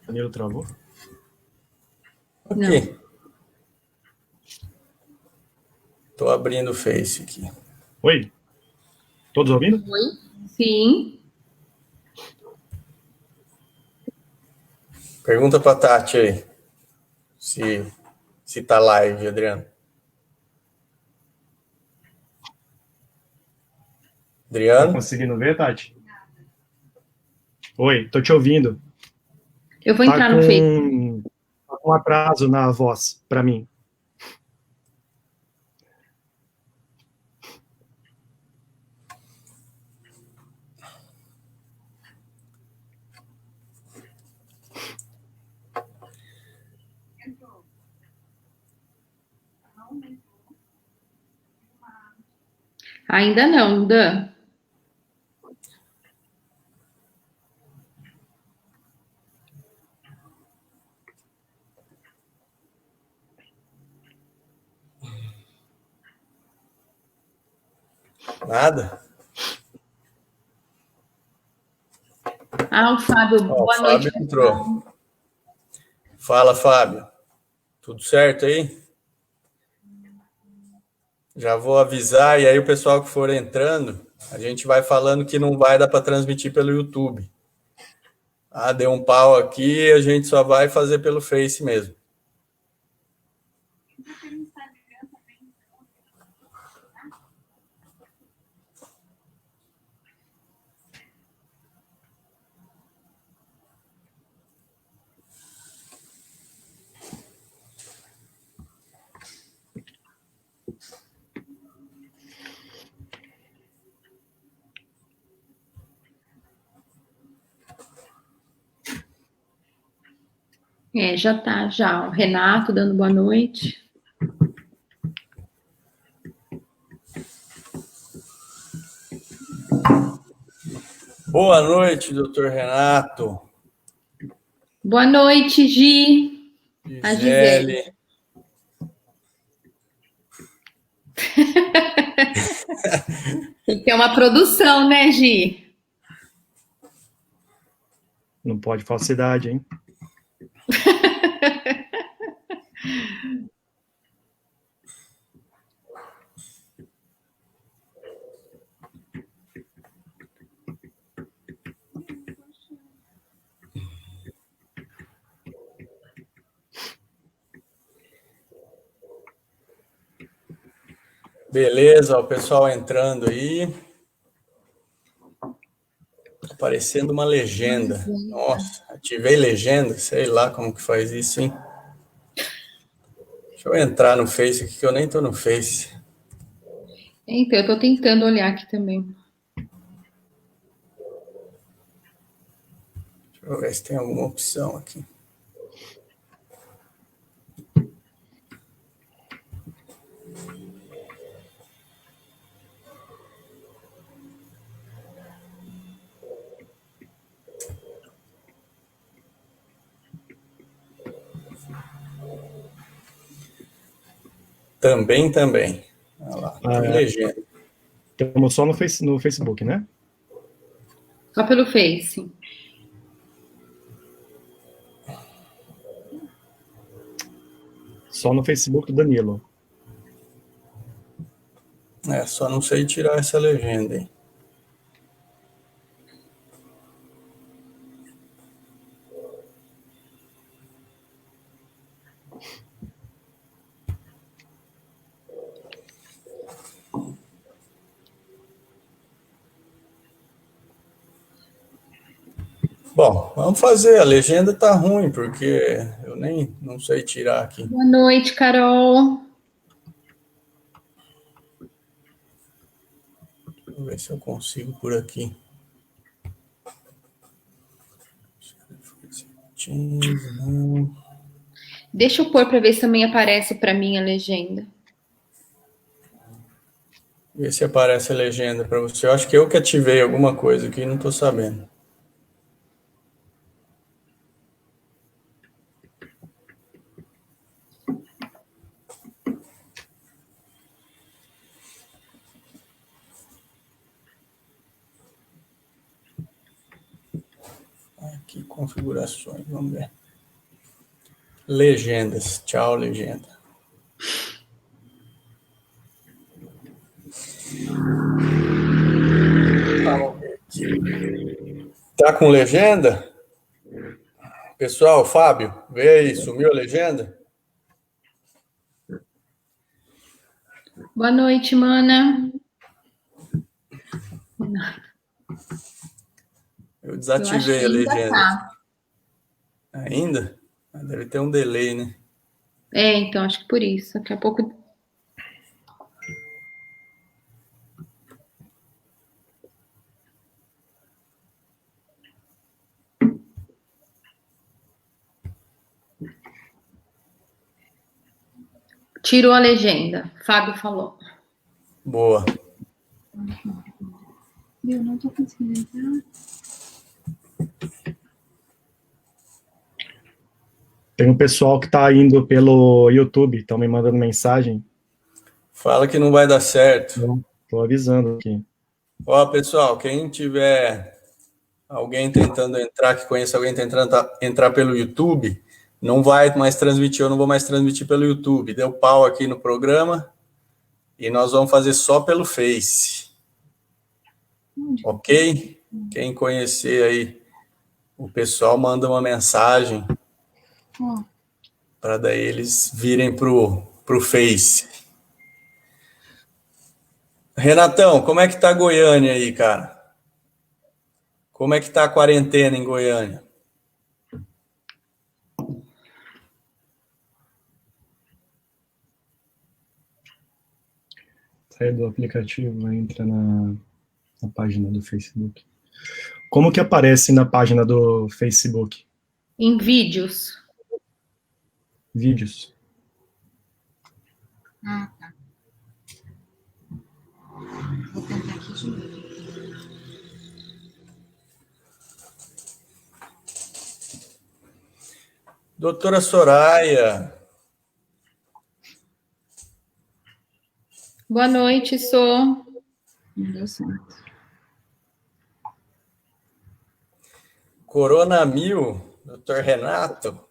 Danilo travou? Ok. Estou abrindo o Face aqui. Oi? Todos ouvindo? Oi? Sim. Pergunta para a Tati aí. Se tá live, Adriano. Tá Adriano? conseguindo ver, Tati? Oi, tô te ouvindo. Eu vou entrar no Face. Tá com atraso na voz, para mim. Ainda não, Dan. Nada? Ah, o Fábio, Ó, boa o noite, Fábio pessoal. entrou. Fala, Fábio. Tudo certo aí? Já vou avisar, e aí o pessoal que for entrando, a gente vai falando que não vai dar para transmitir pelo YouTube. Ah, deu um pau aqui, a gente só vai fazer pelo Face mesmo. Já tá, já. O Renato dando boa noite. Boa noite, doutor Renato. Boa noite, Gi. A Gisele. Gisele. Tem que ter uma produção, né, Gi? Não pode falsidade, hein? Beleza, o pessoal entrando aí. Aparecendo uma legenda. Nossa, ativei legenda, sei lá como que faz isso, hein? Deixa eu entrar no Face aqui, que eu nem tô no Face. Então, eu tô tentando olhar aqui também. Deixa eu ver se tem alguma opção aqui. Também. Olha lá, tem legenda. Estamos só no Facebook, né? Só pelo Face. Só no Facebook do Danilo. Só não sei tirar essa legenda aí. Bom, vamos fazer. A legenda tá ruim, porque eu nem não sei tirar aqui. Boa noite, Carol. Deixa eu ver se eu consigo por aqui. Deixa eu pôr para ver se também aparece para mim a legenda. Ver se aparece a legenda para você. Eu acho que eu que ativei alguma coisa aqui e não tô sabendo. Aqui, configurações, vamos ver. Legendas. Tchau, legenda. Tá com legenda? Pessoal, Fábio, vê aí, sumiu a legenda? Boa noite, mana. Eu desativei Eu acho que a ainda legenda. tá. Ainda? Deve ter um delay, né? Então, acho que por isso. Daqui a pouco. Tirou a legenda. Fábio falou. Boa. Eu não tô conseguindo entrar. Tem um pessoal que está indo pelo YouTube, estão me mandando mensagem. Fala que não vai dar certo. Estou avisando aqui. Ó, pessoal, quem tiver alguém tentando entrar, que conheça alguém tentando entrar pelo YouTube, não vai mais transmitir, eu não vou mais transmitir pelo YouTube. Deu pau aqui no programa e nós vamos fazer só pelo Face. Ok? Quem conhecer aí o pessoal, manda uma mensagem para daí eles virem pro Face. Renatão, como é que tá Goiânia aí, cara? Como é que tá a quarentena em Goiânia? Sai do aplicativo, entra na página do Facebook. Como que aparece na página do Facebook? Em vídeos. Vídeos. Ah, tá. Vou tentar aqui de novo. Doutora Soraya. Boa noite, Não deu certo. Corona Mil, doutor Renato.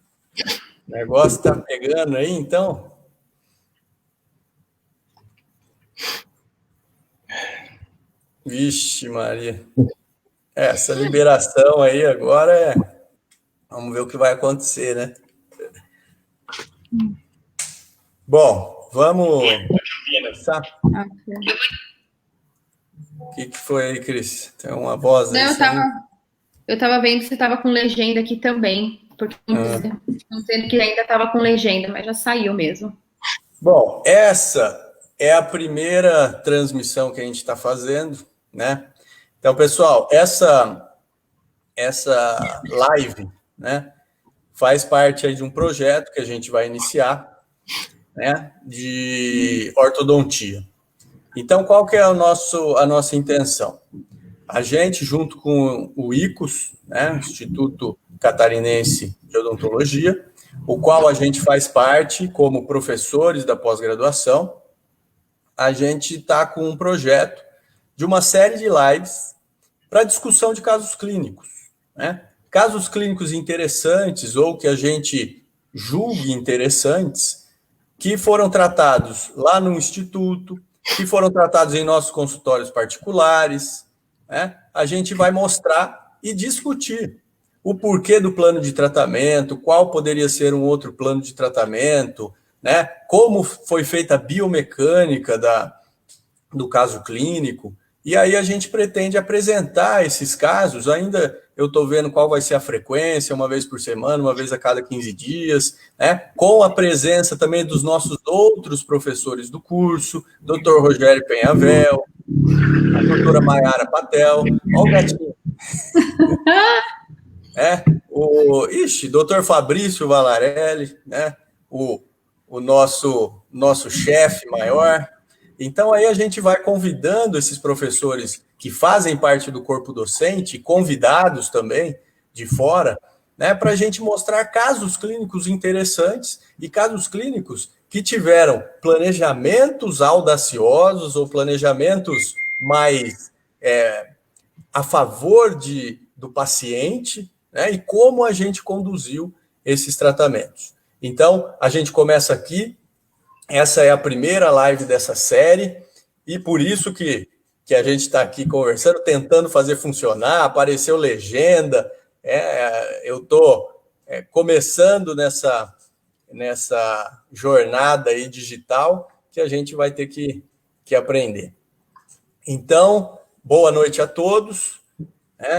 O negócio tá pegando aí, então? Vixe, Maria. Essa liberação aí agora é... Vamos ver o que vai acontecer, né? Bom, vamos começar. O que foi aí, Cris? Tem uma voz aí? Eu tava vendo se você tava com legenda aqui também, porque não dizendo que ainda tava com legenda, mas já saiu mesmo. Bom, essa é a primeira transmissão que a gente está fazendo, né? Então, pessoal, essa live, né, faz parte aí de um projeto que a gente vai iniciar, né, de ortodontia. Então, qual que é a nossa intenção? A gente, junto com o ICOS, né, Instituto Catarinense de Odontologia, o qual a gente faz parte como professores da pós-graduação, a gente está com um projeto de uma série de lives para discussão de casos clínicos, né? Casos clínicos interessantes ou que a gente julgue interessantes, que foram tratados lá no Instituto, que foram tratados em nossos consultórios particulares, né? A gente vai mostrar e discutir o porquê do plano de tratamento, qual poderia ser um outro plano de tratamento, né? Como foi feita a biomecânica do caso clínico. E aí a gente pretende apresentar esses casos, ainda eu estou vendo qual vai ser a frequência, uma vez por semana, uma vez a cada 15 dias, né? Com a presença também dos nossos outros professores do curso, Dr. Rogério Penhavel, a doutora Mayara Patel, olha o gatinho. Dr. Fabrício Valarelli, né? O nosso chefe maior. Então, aí a gente vai convidando esses professores que fazem parte do corpo docente, convidados também de fora, né, para a gente mostrar casos clínicos interessantes e casos clínicos que tiveram planejamentos audaciosos ou planejamentos mais a favor do paciente, né, e como a gente conduziu esses tratamentos. Então, a gente começa aqui, essa é a primeira live dessa série, e por isso que a gente está aqui conversando, tentando fazer funcionar, apareceu legenda, eu estou começando nessa jornada aí digital que a gente vai ter que aprender. Então, boa noite a todos,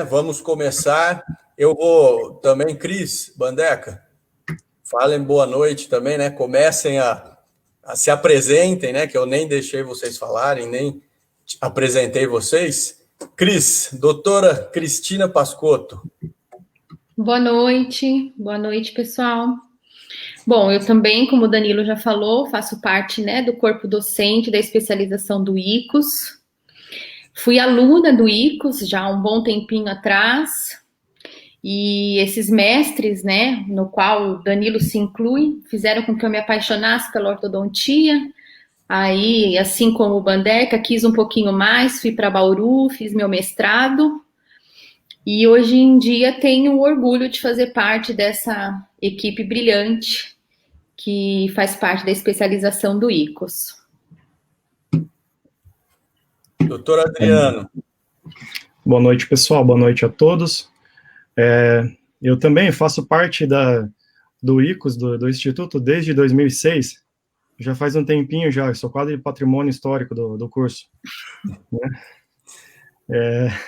vamos começar. Eu vou também, Cris, Bandeca, falem boa noite também, né? Comecem a se apresentem, né? Que eu nem deixei vocês falarem, nem apresentei vocês. Cris, doutora Cristina Pascotto. Boa noite, pessoal. Bom, eu também, como o Danilo já falou, faço parte, né, do corpo docente da especialização do ICOS. Fui aluna do ICOS já há um bom tempinho atrás, e esses mestres, né, no qual o Danilo se inclui, fizeram com que eu me apaixonasse pela ortodontia. Aí, assim como o Bandeca, quis um pouquinho mais, fui para Bauru, fiz meu mestrado, e hoje em dia tenho o orgulho de fazer parte dessa equipe brilhante que faz parte da especialização do ICOS. Doutor Adriano. Boa noite, pessoal. Boa noite a todos. Eu também faço parte do ICOS, do Instituto, desde 2006. Já faz um tempinho já, sou quase patrimônio histórico do curso. Né?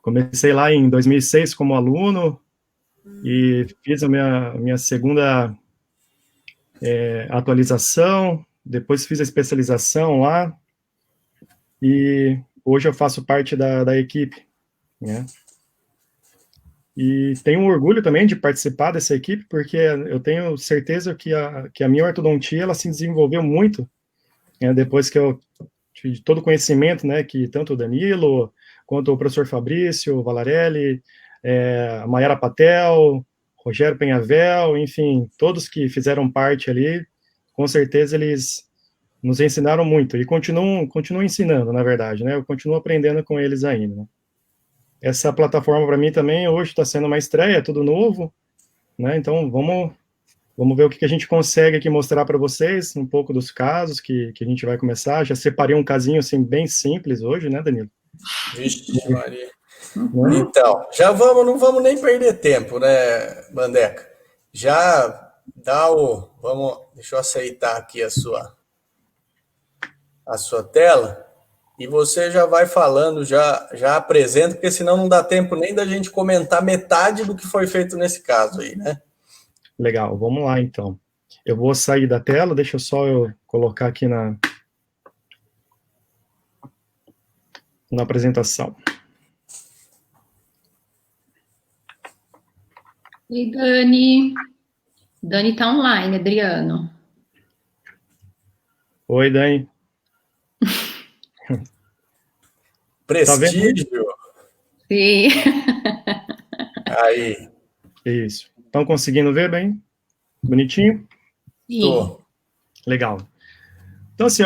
Comecei lá em 2006 como aluno e fiz a minha segunda atualização, depois fiz a especialização lá e hoje eu faço parte da equipe, né? E tenho um orgulho também de participar dessa equipe, porque eu tenho certeza que a minha ortodontia ela se desenvolveu muito, né, depois que eu tive todo o conhecimento, né, que tanto o Danilo, quanto o professor Fabrício, Valarelli, a Mayara Patel, Rogério Penhavel, enfim, todos que fizeram parte ali, com certeza eles nos ensinaram muito, e continuam ensinando, na verdade, né, eu continuo aprendendo com eles ainda, né. Essa plataforma para mim também hoje está sendo uma estreia, é tudo novo, né? Então vamos ver o que a gente consegue aqui mostrar para vocês, um pouco dos casos que a gente vai começar. Já separei um casinho assim bem simples hoje, né, Danilo? Vixe, Maria. Então, não vamos nem perder tempo, né, Bandeca? Já dá deixa eu aceitar aqui a sua tela. E você já vai falando, já apresenta, porque senão não dá tempo nem da gente comentar metade do que foi feito nesse caso aí, né? Legal, vamos lá então. Eu vou sair da tela, deixa eu colocar aqui na apresentação. Oi, Dani. Dani tá online, Adriano. Oi, Dani. Prestígio. Tá Sim. Aí. Isso. Estão conseguindo ver bem? Bonitinho? Estou. Legal. Então, assim,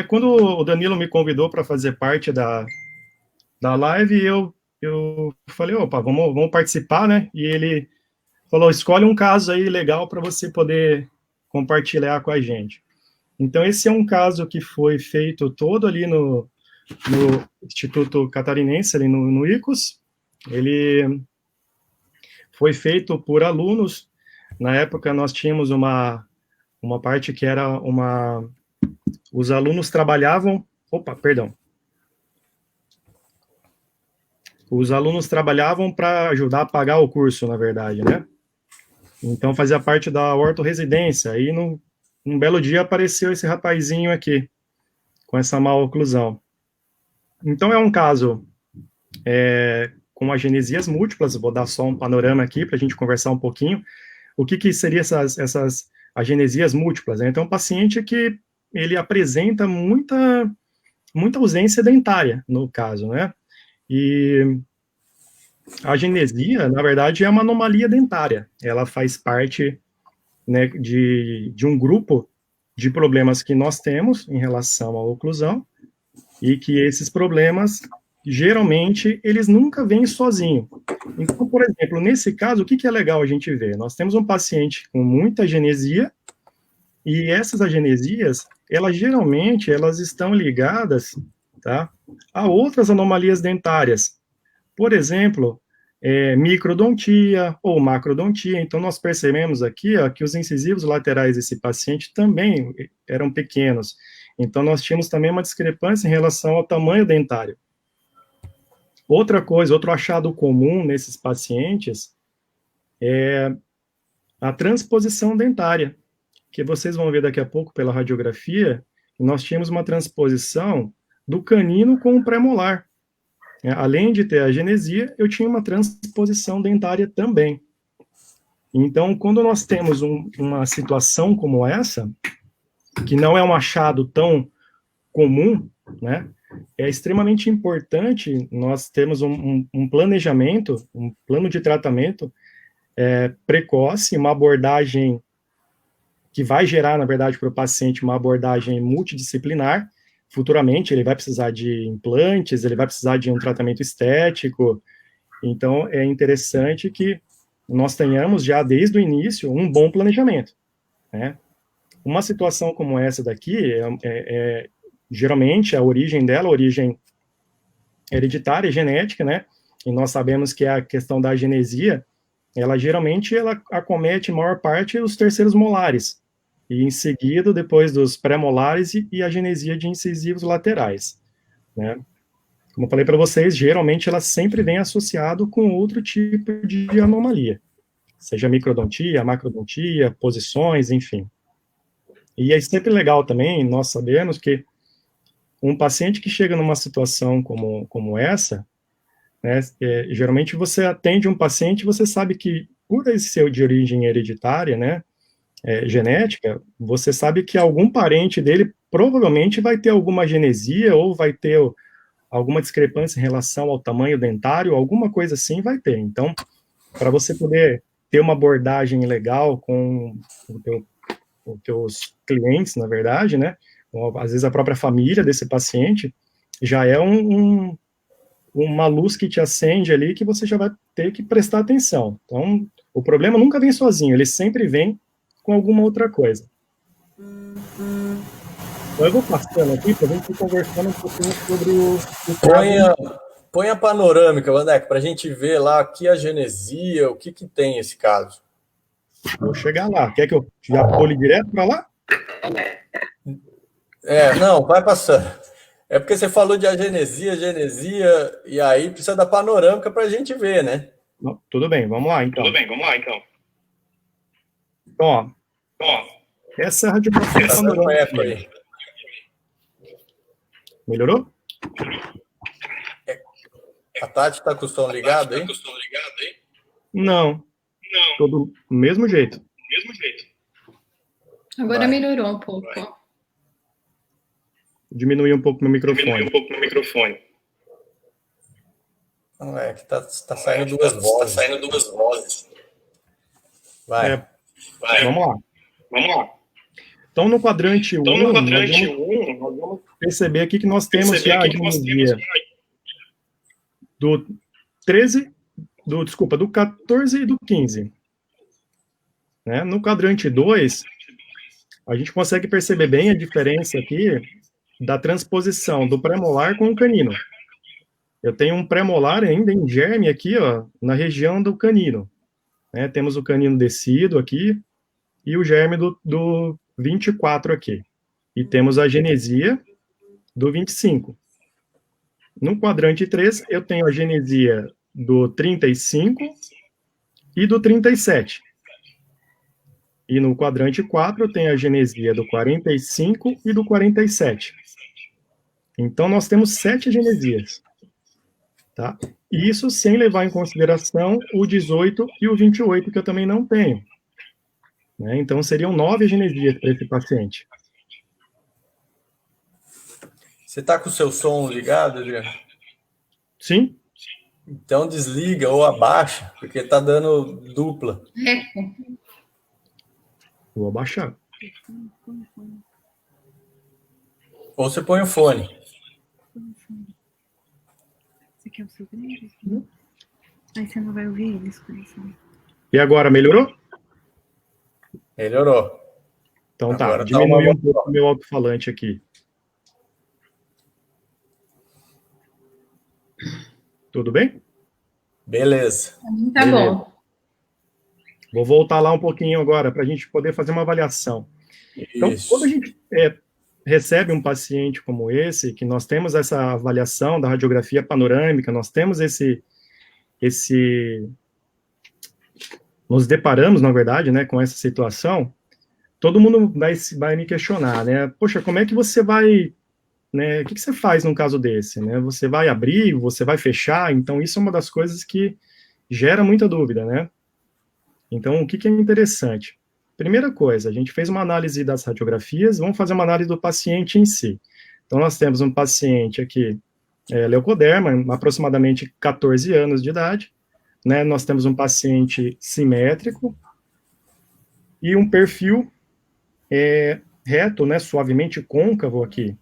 quando o Danilo me convidou para fazer parte da live, eu falei, opa, vamos participar, né? E ele falou, escolhe um caso aí legal para você poder compartilhar com a gente. Então, esse é um caso que foi feito todo ali no Instituto Catarinense, ali no ICOS. Ele foi feito por alunos. Na época, nós tínhamos uma parte que era os alunos trabalhavam... Os alunos trabalhavam para ajudar a pagar o curso, na verdade, né? Então, fazia parte da ortorresidência. Aí, num belo dia, apareceu esse rapazinho aqui, com essa maloclusão. Então, é um caso com agenesias múltiplas. Vou dar só um panorama aqui para a gente conversar um pouquinho. O que seria essas agenesias múltiplas? Então, um paciente que ele apresenta muita ausência dentária, no caso, né? E a agenesia, na verdade, é uma anomalia dentária. Ela faz parte, né, de um grupo de problemas que nós temos em relação à oclusão, e que esses problemas geralmente, eles nunca vêm sozinhos. Então, por exemplo, nesse caso, o que é legal a gente ver? Nós temos um paciente com muita agenesia, e essas agenesias, geralmente, elas estão ligadas, tá, a outras anomalias dentárias. Por exemplo, microdontia ou macrodontia. Então, nós percebemos aqui, ó, que os incisivos laterais desse paciente também eram pequenos. Então, nós tínhamos também uma discrepância em relação ao tamanho dentário. Outra coisa, outro achado comum nesses pacientes é a transposição dentária, que vocês vão ver daqui a pouco pela radiografia. Nós tínhamos uma transposição do canino com o premolar. Além de ter a agenesia, eu tinha uma transposição dentária também. Então, quando nós temos uma situação como essa, que não é um achado tão comum, né, é extremamente importante nós termos um planejamento, um plano de tratamento precoce, uma abordagem que vai gerar, na verdade, para o paciente uma abordagem multidisciplinar. Futuramente, ele vai precisar de implantes, ele vai precisar de um tratamento estético. Então, é interessante que nós tenhamos já desde o início um bom planejamento, né? Uma situação como essa daqui, geralmente a origem dela, a origem hereditária e genética, né? E nós sabemos que a questão da agenesia, geralmente acomete a maior parte os terceiros molares, e em seguida, depois dos pré-molares e a agenesia de incisivos laterais, né? Como eu falei para vocês, geralmente ela sempre vem associado com outro tipo de anomalia, seja microdontia, macrodontia, posições, enfim. E é sempre legal também, nós sabemos que um paciente que chega numa situação como essa, né, geralmente você atende um paciente, você sabe que, por esse ser de origem hereditária, né, genética, você sabe que algum parente dele provavelmente vai ter alguma agenesia ou vai ter alguma discrepância em relação ao tamanho dentário, alguma coisa assim vai ter. Então, para você poder ter uma abordagem legal com os teus clientes, na verdade, né, ou, às vezes a própria família desse paciente, já é uma luz que te acende ali que você já vai ter que prestar atenção. Então, o problema nunca vem sozinho, ele sempre vem com alguma outra coisa. Então, eu vou passando aqui para a gente ir conversando um pouquinho sobre o Põe a panorâmica, Vandeco, para a gente ver lá que agenesia, o que tem esse caso. Vou chegar lá. Quer que eu já pule direto para lá? Não, vai passando. É porque você falou de agenesia, e aí precisa da panorâmica para a gente ver, né? Não, tudo bem, vamos lá, então. Então, ó, essa é a radiografia panorâmica aí. Melhorou? A Tati está com o som ligado aí? Não. Todo do mesmo jeito. Agora melhorou um pouco. Diminuir um pouco meu microfone. Não, é que tá saindo duas vozes. Vai. Vamos lá. Então, no quadrante 1, nós vamos perceber aqui que nós temos já a agenesia do 14 e do 15. Né? No quadrante 2, a gente consegue perceber bem a diferença aqui da transposição do premolar com o canino. Eu tenho um premolar ainda em germe aqui, ó, na região do canino. Né? Temos o canino descido aqui e o germe do 24 aqui. E temos a agenesia do 25. No quadrante 3, eu tenho a agenesia do 35 e do 37. E no quadrante 4, eu tenho a agenesia do 45 e do 47. Então, nós temos 7 agenesias. Tá? Isso sem levar em consideração o 18 e o 28, que eu também não tenho. Né? Então, seriam 9 agenesias para esse paciente. Você está com o seu som ligado, Adriano? Sim. Então desliga ou abaixa, porque está dando dupla. Vou abaixar. Ou você põe o fone. que é o segredo? Aí você não vai ouvir eles com isso. E agora, melhorou? Melhorou. Então Agora tá, tá diminui uma um pouco o meu alto-falante aqui. Tudo bem? Beleza. Tá Beleza. bom. Vou voltar lá um pouquinho agora para a gente poder fazer uma avaliação. Então, quando a Isso. gente recebe um paciente como esse, que nós temos essa avaliação da radiografia panorâmica, nós temos nos deparamos, na verdade, né, com essa situação, todo mundo vai me questionar, né? Poxa, como é que você vai, né? O que você faz num caso desse, né? Você vai abrir, você vai fechar? Então, isso é uma das coisas que gera muita dúvida, né? Então, o que é interessante? Primeira coisa, a gente fez uma análise das radiografias, vamos fazer uma análise do paciente em si. Então, nós temos um paciente aqui, leucoderma, aproximadamente 14 anos de idade, né? Nós temos um paciente simétrico e um perfil reto, né? Suavemente côncavo aqui.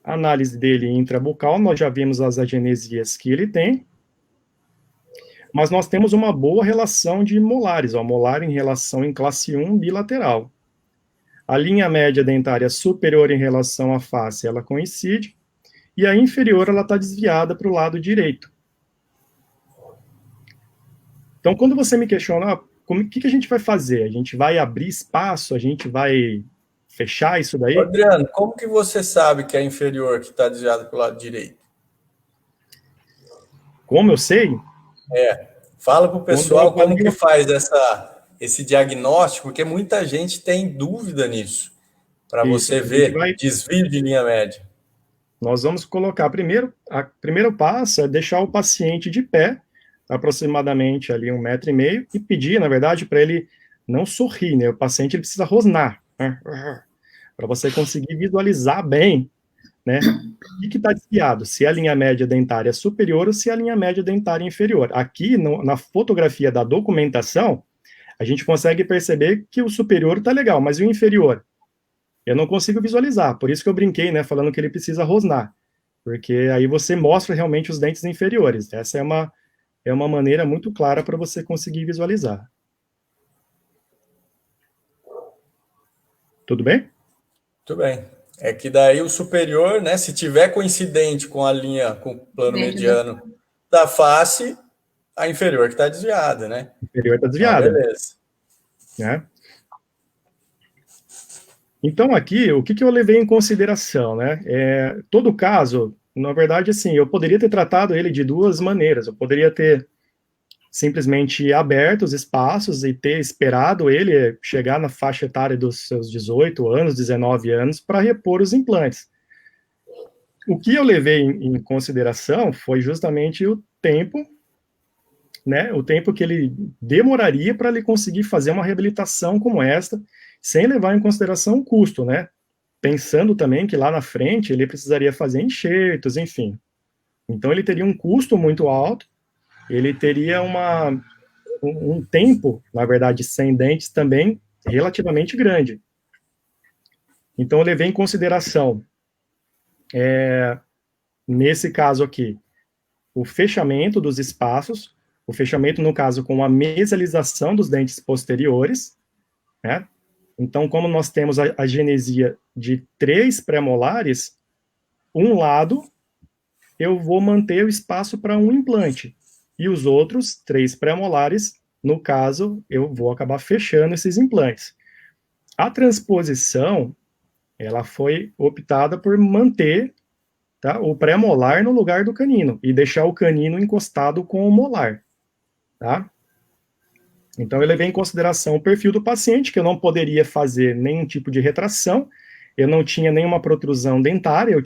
A análise dele intrabucal, nós já vimos as agenesias que ele tem, mas nós temos uma boa relação de molares, molar em relação em classe 1 bilateral. A linha média dentária superior em relação à face, ela coincide, e a inferior, ela está desviada para o lado direito. Então, quando você me questiona, o que a gente vai fazer? A gente vai abrir espaço? A gente vai fechar isso daí? Adriano, como que você sabe que é inferior, que está desviado para o lado direito? Como eu sei? Fala para o pessoal como que faz esse diagnóstico, porque muita gente tem dúvida nisso, para você ver desvio de linha média. Nós vamos colocar primeiro passo é deixar o paciente de pé, aproximadamente ali 1,5 m, e pedir, na verdade, para ele não sorrir, né? O paciente ele precisa rosnar, né? Para você conseguir visualizar bem, né? O que está desviado? Se é a linha média dentária superior ou se é a linha média dentária inferior. Aqui, na fotografia da documentação, a gente consegue perceber que o superior está legal, mas e o inferior? Eu não consigo visualizar, por isso que eu brinquei, né, falando que ele precisa rosnar, porque aí você mostra realmente os dentes inferiores. Essa é uma maneira muito clara para você conseguir visualizar. Tudo bem? Tudo bem. É que daí o superior, né, se tiver coincidente com a linha, com o plano mediano da face, a inferior que está desviada, né? A inferior está desviada. Beleza. Né? Então, aqui, o que eu levei em consideração, né? Todo caso, na verdade, assim, eu poderia ter tratado ele de duas maneiras. Eu poderia ter simplesmente aberto os espaços e ter esperado ele chegar na faixa etária dos seus 18 anos, 19 anos, para repor os implantes. O que eu levei em consideração foi justamente o tempo, né? O tempo que ele demoraria para ele conseguir fazer uma reabilitação como esta, sem levar em consideração o custo, né? Pensando também que lá na frente ele precisaria fazer enxertos, enfim. Então ele teria um custo muito alto, ele teria um tempo, na verdade, sem dentes também relativamente grande. Então eu levei em consideração, nesse caso aqui, o fechamento dos espaços, o fechamento, no caso, com a mesialização dos dentes posteriores, né? Então, como nós temos a genesia de 3 pré-molares, um lado eu vou manter o espaço para um implante, e os outros 3 pré-molares, no caso, eu vou acabar fechando esses implantes. A transposição, ela foi optada por manter, tá, o pré-molar no lugar do canino, e deixar o canino encostado com o molar, tá? Então, eu levei em consideração o perfil do paciente, que eu não poderia fazer nenhum tipo de retração, eu não tinha nenhuma protrusão dentária,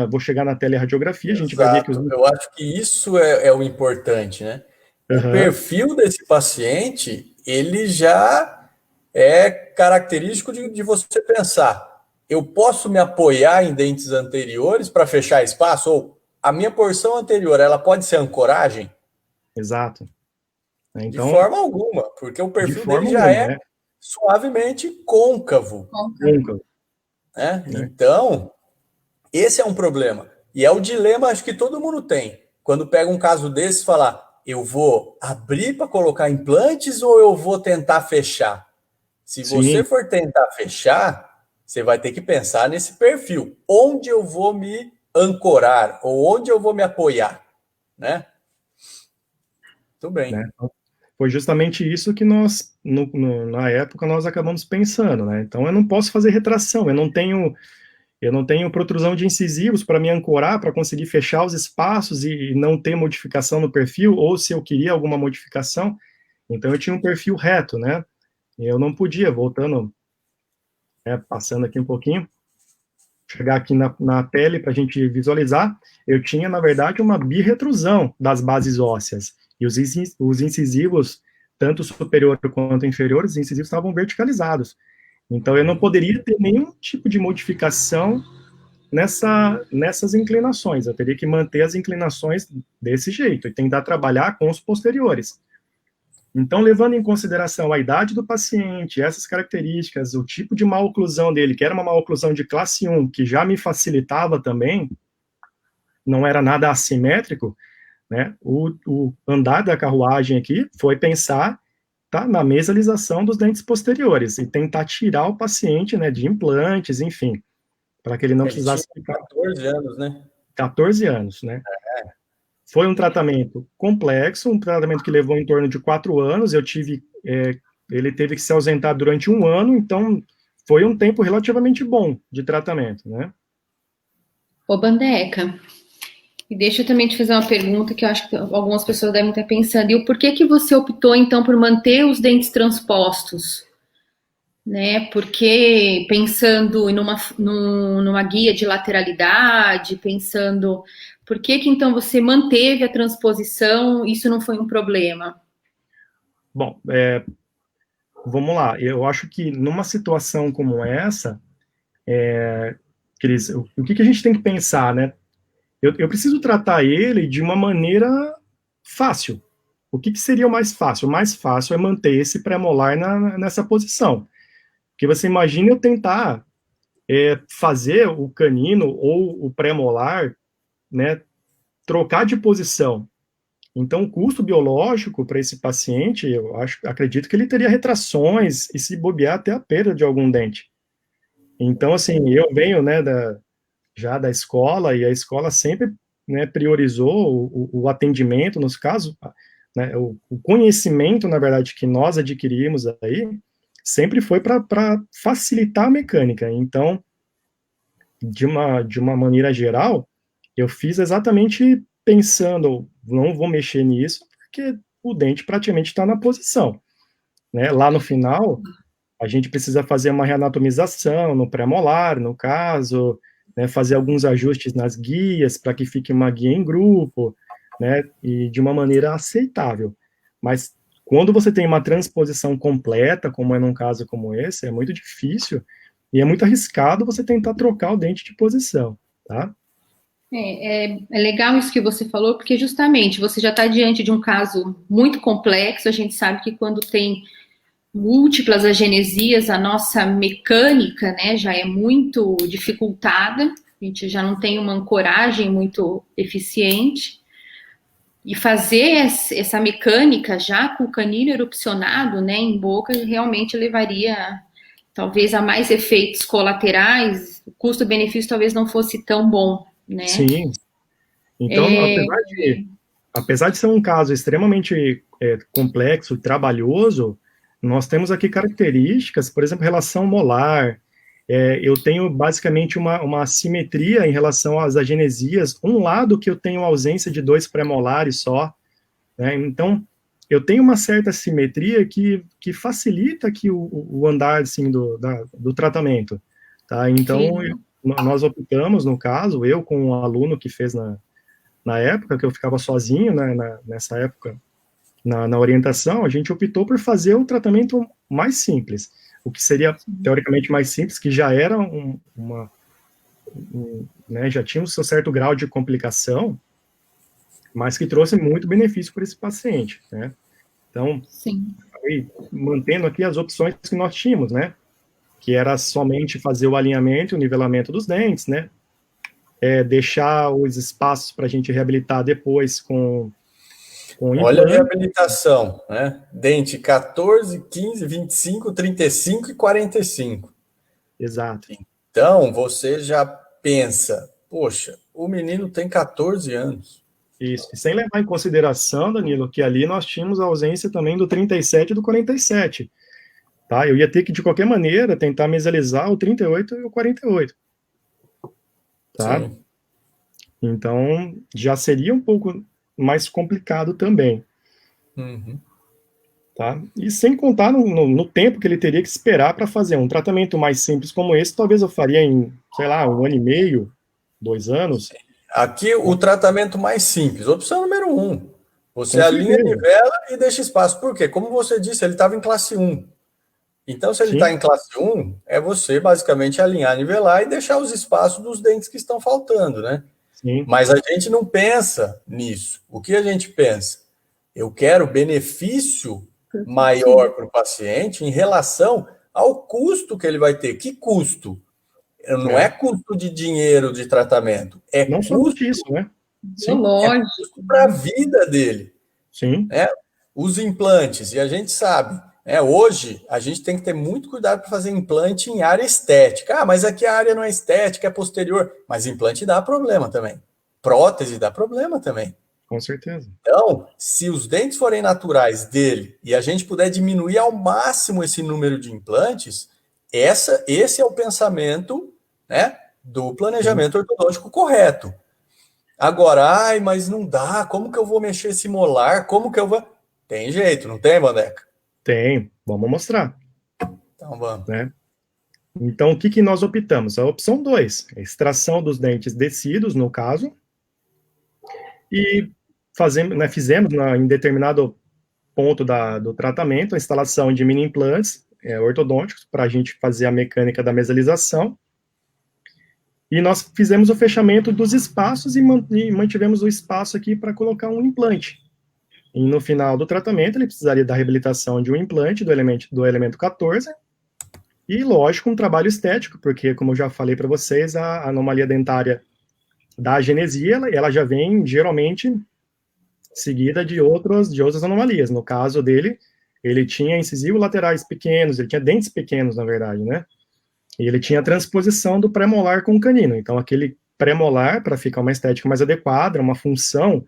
vou chegar na teleradiografia, a gente vai ver que eu acho que isso é o importante, né? O perfil desse paciente, ele já é característico de você pensar, eu posso me apoiar em dentes anteriores para fechar espaço? Ou a minha porção anterior, ela pode ser ancoragem? Exato. Então, de forma alguma, porque o perfil dele já é suavemente côncavo. Côncavo. Né? Então, esse é um problema. E é o dilema, acho que todo mundo tem. Quando pega um caso desse, falar, eu vou abrir para colocar implantes ou eu vou tentar fechar? Se você Sim. for tentar fechar, você vai ter que pensar nesse perfil. Onde eu vou me ancorar ou onde eu vou me apoiar, né? Tudo bem. Né? Foi justamente isso que nós, na época, nós acabamos pensando, né? Então, eu não posso fazer retração, eu não tenho protrusão de incisivos para me ancorar, para conseguir fechar os espaços e não ter modificação no perfil, ou se eu queria alguma modificação, então eu tinha um perfil reto, né? E eu não podia, voltando, né, passando aqui um pouquinho, chegar aqui na pele para a gente visualizar, eu tinha, na verdade, uma birretrusão das bases ósseas, e os incisivos, tanto superior quanto inferior, os incisivos estavam verticalizados. Então, eu não poderia ter nenhum tipo de modificação nessas inclinações. Eu teria que manter as inclinações desse jeito e tentar trabalhar com os posteriores. Então, levando em consideração a idade do paciente, essas características, o tipo de maloclusão dele, que era uma maloclusão de classe 1, que já me facilitava também, não era nada assimétrico, né? O andar da carruagem aqui foi pensar, tá, na mesalização dos dentes posteriores e tentar tirar o paciente, né, de implantes, enfim, para que ele não precisasse ficar 14 anos, né? 14 anos, né? Foi um tratamento complexo, um tratamento que levou em torno de 4 anos. Ele teve que se ausentar durante 1 ano, então foi um tempo relativamente bom de tratamento, né? Ô, Bandeca, e deixa eu também te fazer uma pergunta que eu acho que algumas pessoas devem estar pensando. E o porquê que você optou, então, por manter os dentes transpostos? Né? Porque pensando numa guia de lateralidade, pensando... Por que então você manteve a transposição? Isso não foi um problema? Bom, vamos lá. Eu acho que numa situação como essa, Cris, o que a gente tem que pensar, né? Eu preciso tratar ele de uma maneira fácil. O que seria o mais fácil? O mais fácil é manter esse pré-molar nessa posição. Porque você imagina eu tentar fazer o canino ou o pré-molar, né, trocar de posição. Então, o custo biológico para esse paciente, acredito que ele teria retrações e, se bobear, até a perda de algum dente. Então, assim, eu venho, né, já da escola, e a escola sempre, né, priorizou o atendimento, nos casos, né, o conhecimento, na verdade, que nós adquirimos aí, sempre foi para facilitar a mecânica. Então, de uma maneira geral, eu fiz exatamente pensando, não vou mexer nisso, porque o dente praticamente está na posição, né? Lá no final, a gente precisa fazer uma reanatomização no pré-molar, no caso, né, fazer alguns ajustes nas guias para que fique uma guia em grupo, né, e de uma maneira aceitável. Mas quando você tem uma transposição completa, como é num caso como esse, é muito difícil e é muito arriscado você tentar trocar o dente de posição, tá? É legal isso que você falou, porque justamente você já está diante de um caso muito complexo. A gente sabe que quando tem múltiplas agenesias, a nossa mecânica, né, já é muito dificultada, a gente já não tem uma ancoragem muito eficiente, e fazer essa mecânica já com o canino erupcionado, né, em boca, realmente levaria talvez a mais efeitos colaterais, o custo-benefício talvez não fosse tão bom, né? Sim. Então, apesar de ser um caso extremamente complexo, trabalhoso, nós temos aqui características, por exemplo, relação molar. Eu tenho basicamente uma assimetria em relação às agenesias. Um lado que eu tenho ausência de 2 pré-molares só, né? Então, eu tenho uma certa simetria que facilita aqui o andar, assim, do tratamento, tá? Então, nós optamos, no caso, eu com um aluno que fez na época, que eu ficava sozinho, né, nessa época, na orientação, a gente optou por fazer o tratamento mais simples, o que seria, teoricamente, mais simples, que já era né, já tinha um seu certo grau de complicação, mas que trouxe muito benefício para esse paciente, né? Então, mantendo aqui as opções que nós tínhamos, né? Que era somente fazer o alinhamento e o nivelamento dos dentes, né? deixar os espaços para a gente reabilitar depois com Olha a implante. reabilitação, né? Dente 14, 15, 25, 35 e 45. Exato. Então, você já pensa, poxa, o menino tem 14 anos. Isso. E sem levar em consideração, Danilo, que ali nós tínhamos a ausência também do 37 e do 47. Tá? Eu ia ter que, de qualquer maneira, tentar mesializar o 38 e o 48. Tá? Sim. Então, já seria um pouco mais complicado também. Uhum. Tá? E sem contar no tempo que ele teria que esperar para fazer um tratamento mais simples como esse, talvez eu faria em, sei lá, 1 ano e meio, 2 anos. Aqui o tratamento mais simples, opção número 1. Você Com alinha a certeza. nivela e deixa espaço. Por quê? Como você disse, ele estava em classe 1. Então, se ele está Sim. em classe 1, é você basicamente alinhar, nivelar e deixar os espaços dos dentes que estão faltando, né? Sim. Mas a gente não pensa nisso. O que a gente pensa? Eu quero benefício maior para o paciente em relação ao custo que ele vai ter. Que custo? Não é custo de dinheiro de tratamento, é Não custo, somente isso, né? Sim. custo para a vida dele. Sim. Né? Os implantes, e a gente sabe, hoje a gente tem que ter muito cuidado para fazer implante em área estética. Ah, mas aqui a área não é estética, é posterior. Mas implante dá problema também. Prótese dá problema também. Com certeza. Então, se os dentes forem naturais dele e a gente puder diminuir ao máximo esse número de implantes, esse é o pensamento, né, do planejamento ortodôntico correto. Agora, mas não dá, como que eu vou mexer esse molar? Como que eu vou... Tem jeito, não tem, Bandeca? Tem. Vamos mostrar. Então vamos. Né? Então, o que nós optamos? A opção 2, a extração dos dentes descidos, no caso, e fizemos em determinado ponto do tratamento a instalação de mini implantes ortodônticos para a gente fazer a mecânica da mesalização. E nós fizemos o fechamento dos espaços e mantivemos o espaço aqui para colocar um implante. E no final do tratamento, ele precisaria da reabilitação de um implante do elemento 14, e, lógico, um trabalho estético, porque, como eu já falei para vocês, a anomalia dentária da agenesia, ela já vem, geralmente, seguida de outras anomalias. No caso dele, ele tinha incisivos laterais pequenos, ele tinha dentes pequenos, na verdade, né? E ele tinha a transposição do pré-molar com o canino. Então, aquele pré-molar, para ficar uma estética mais adequada, uma função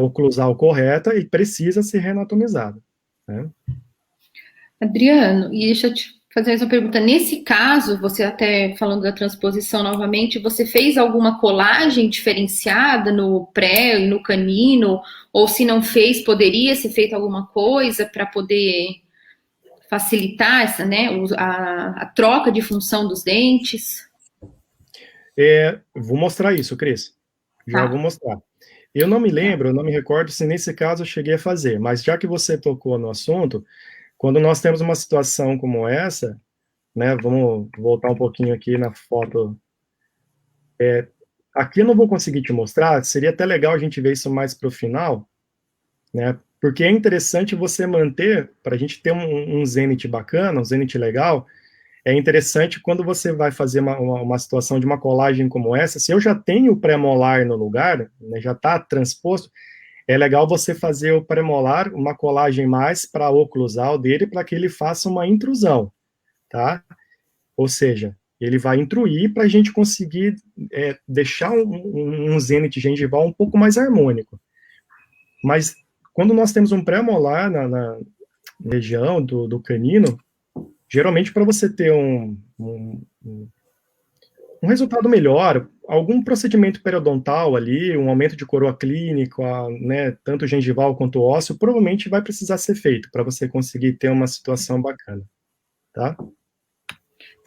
oclusal correta, e precisa ser reanatomizado. Né? Adriano, e deixa eu te fazer essa pergunta. Nesse caso, você até falando da transposição novamente, você fez alguma colagem diferenciada no pré e no canino? Ou se não fez, poderia ser feito alguma coisa para poder facilitar essa, né, a troca de função dos dentes? Vou mostrar isso, Cris. Já vou mostrar. Eu não me lembro, eu não me recordo se nesse caso eu cheguei a fazer, mas já que você tocou no assunto, quando nós temos uma situação como essa, né, vamos voltar um pouquinho aqui na foto. Aqui eu não vou conseguir te mostrar, seria até legal a gente ver isso mais para o final, né, porque é interessante você manter, para a gente ter um zenith bacana, um zenith legal, é interessante quando você vai fazer uma situação de uma colagem como essa, se eu já tenho o pré-molar no lugar, né, já está transposto, é legal você fazer o pré-molar, uma colagem mais para a oclusal dele, para que ele faça uma intrusão, tá? Ou seja, ele vai intruir para a gente conseguir deixar um zenith gengival um pouco mais harmônico. Mas quando nós temos um pré-molar na região do canino, geralmente para você ter um resultado melhor, algum procedimento periodontal ali, um aumento de coroa clínica, né, tanto gengival quanto ósseo, provavelmente vai precisar ser feito para você conseguir ter uma situação bacana, tá?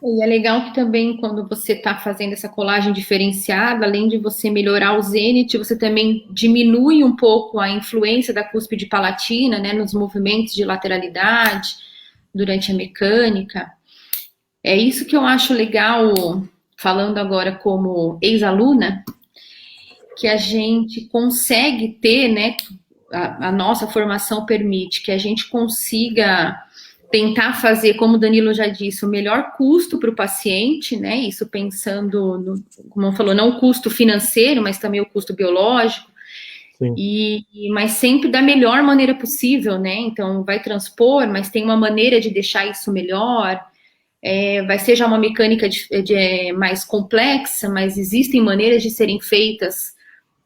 E é legal que também, quando você está fazendo essa colagem diferenciada, além de você melhorar o zenith, você também diminui um pouco a influência da cúspide palatina, né, nos movimentos de lateralidade, durante a mecânica. É isso que eu acho legal, falando agora como ex-aluna, que a gente consegue ter, né, a nossa formação permite que a gente consiga tentar fazer, como o Danilo já disse, o melhor custo para o paciente, né? Isso pensando, como eu falou, não o custo financeiro, mas também o custo biológico, mas sempre da melhor maneira possível, né? Então, vai transpor, mas tem uma maneira de deixar isso melhor. Vai ser já uma mecânica mais complexa, mas existem maneiras de serem feitas,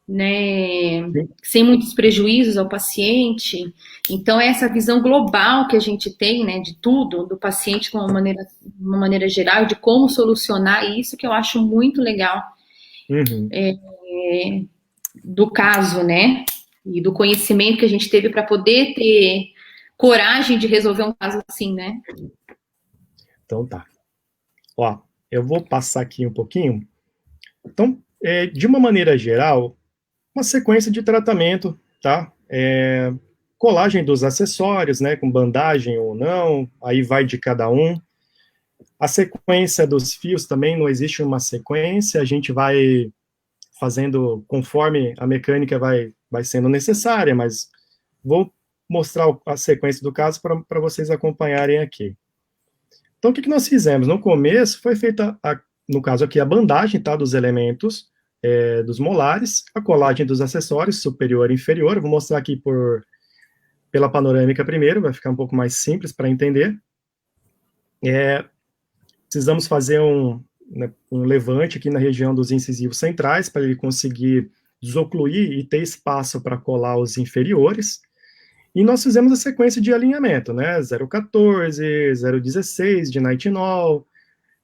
né, sem muitos prejuízos ao paciente. Então, essa visão global que a gente tem, né, de tudo, do paciente de uma maneira geral, de como solucionar isso, que eu acho muito legal do caso, né, e do conhecimento que a gente teve para poder ter coragem de resolver um caso assim, né. Então tá. Ó, eu vou passar aqui um pouquinho. Então, de uma maneira geral, uma sequência de tratamento, tá? Colagem dos acessórios, né, com bandagem ou não, aí vai de cada um. A sequência dos fios também, não existe uma sequência, a gente vai fazendo conforme a mecânica vai sendo necessária, mas vou mostrar a sequência do caso para vocês acompanharem aqui. Então, o que nós fizemos? No começo, foi feita, no caso aqui, a bandagem, tá, dos elementos, dos molares, a colagem dos acessórios, superior e inferior. Eu vou mostrar aqui pela panorâmica primeiro, vai ficar um pouco mais simples para entender. Precisamos fazer um levante aqui na região dos incisivos centrais, para ele conseguir desocluir e ter espaço para colar os inferiores. E nós fizemos a sequência de alinhamento, né? 0,14, 0,16 de nitinol,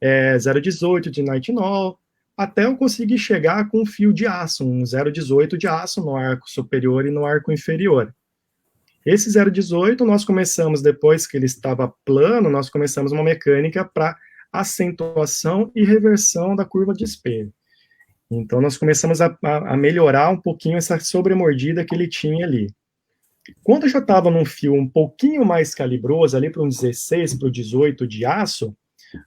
0,18 de nitinol, até eu conseguir chegar com um fio de aço, um 0,18 de aço no arco superior e no arco inferior. Esse 0,18 nós começamos, depois que ele estava plano, nós começamos uma mecânica para acentuação e reversão da curva de espelho. Então nós começamos a melhorar um pouquinho essa sobremordida que ele tinha ali. Quando eu já estava num fio um pouquinho mais calibroso, ali para um 16, para o 18 de aço,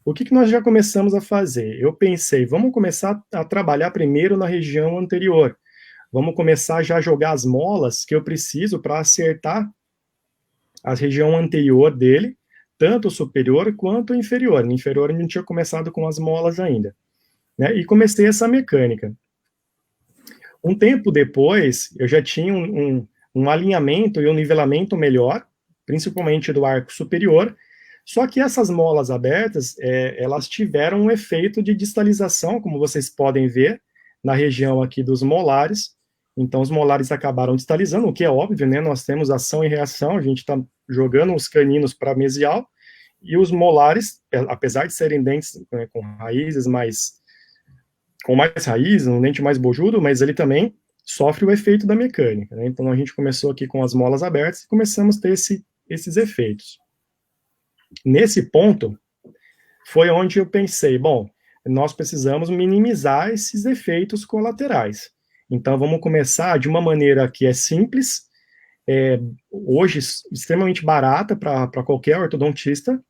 o que nós já começamos a fazer? Eu pensei, vamos começar a trabalhar primeiro na região anterior. Vamos começar já a jogar as molas que eu preciso para acertar a região anterior dele, tanto o superior quanto o inferior. No inferior eu não tinha começado com as molas ainda, né? E comecei essa mecânica. Um tempo depois, eu já tinha um alinhamento e um nivelamento melhor, principalmente do arco superior, só que essas molas abertas, elas tiveram um efeito de distalização, como vocês podem ver, na região aqui dos molares. Então, os molares acabaram distalizando, o que é óbvio, né? Nós temos ação e reação, a gente está jogando os caninos para mesial, e os molares, apesar de serem dentes, né, com mais raiz, um dente mais bojudo, mas ele também sofre o efeito da mecânica, né? Então, a gente começou aqui com as molas abertas e começamos a ter esses efeitos. Nesse ponto, foi onde eu pensei, bom, nós precisamos minimizar esses efeitos colaterais. Então, vamos começar de uma maneira que é simples, hoje extremamente barata para qualquer ortodontista,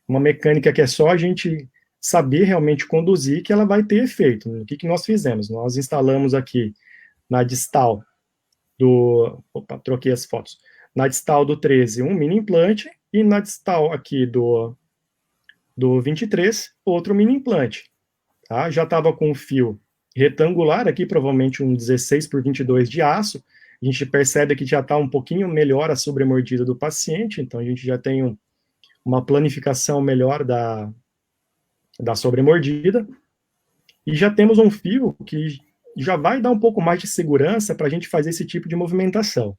uma mecânica que é só a gente saber realmente conduzir, que ela vai ter efeito. O que nós fizemos? Nós instalamos aqui na distal troquei as fotos. Na distal do 13, um mini implante, e na distal aqui do 23, outro mini implante. Tá? Já estava com um fio retangular aqui, provavelmente um 16 por 22 de aço. A gente percebe que já está um pouquinho melhor a sobremordida do paciente, então a gente já tem uma planificação melhor da sobremordida. E já temos um fio que já vai dar um pouco mais de segurança para a gente fazer esse tipo de movimentação.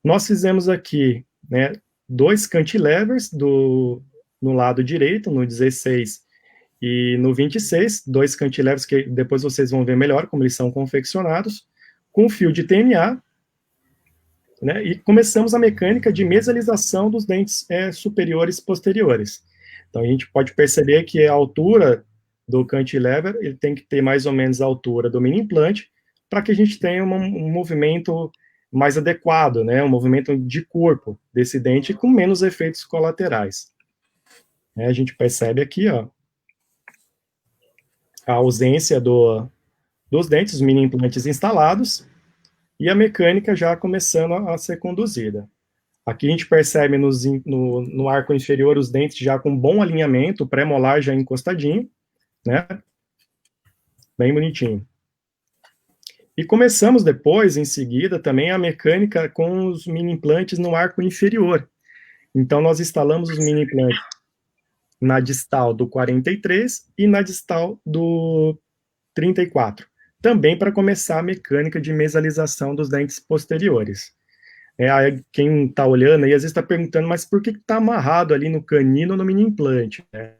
Nós fizemos aqui, né, 2 cantilevers no lado direito, no 16 e no 26, 2 cantilevers que depois vocês vão ver melhor como eles são confeccionados, com fio de TMA, né, e começamos a mecânica de mesialização dos dentes superiores e posteriores. Então a gente pode perceber que a altura do cantilever, ele tem que ter mais ou menos a altura do mini implante, para que a gente tenha um movimento mais adequado, né, um movimento de corpo desse dente com menos efeitos colaterais. A gente percebe aqui, ó, a ausência dos dentes, os mini implantes instalados, e a mecânica já começando a ser conduzida. Aqui a gente percebe no arco inferior os dentes já com bom alinhamento, o pré-molar já encostadinho, né? Bem bonitinho. E começamos depois, em seguida, também a mecânica com os mini implantes no arco inferior. Então, nós instalamos os mini implantes na distal do 43 e na distal do 34. Também para começar a mecânica de mesalização dos dentes posteriores. Quem está olhando aí, às vezes está perguntando, mas por que está amarrado ali no canino ou no mini implante, né?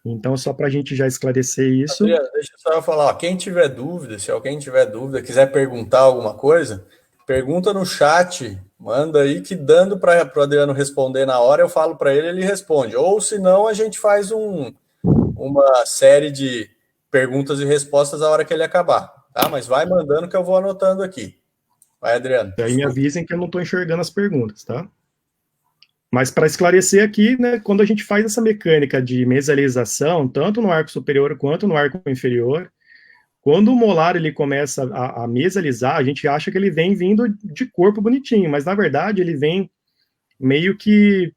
Então, só para a gente já esclarecer isso. Adriano, deixa eu só falar, ó, quem tiver dúvida, se alguém tiver dúvida, quiser perguntar alguma coisa, pergunta no chat, manda aí que dando para o Adriano responder na hora, eu falo para ele, ele responde. Ou se não, a gente faz uma série de perguntas e respostas a hora que ele acabar, tá? Mas vai mandando que eu vou anotando aqui. Vai, Adriano. E aí me avisem que eu não estou enxergando as perguntas, tá? Mas para esclarecer aqui, né, quando a gente faz essa mecânica de mesialização, tanto no arco superior quanto no arco inferior, quando o molar ele começa a mesializar, a gente acha que ele vem vindo de corpo bonitinho, mas na verdade ele vem meio que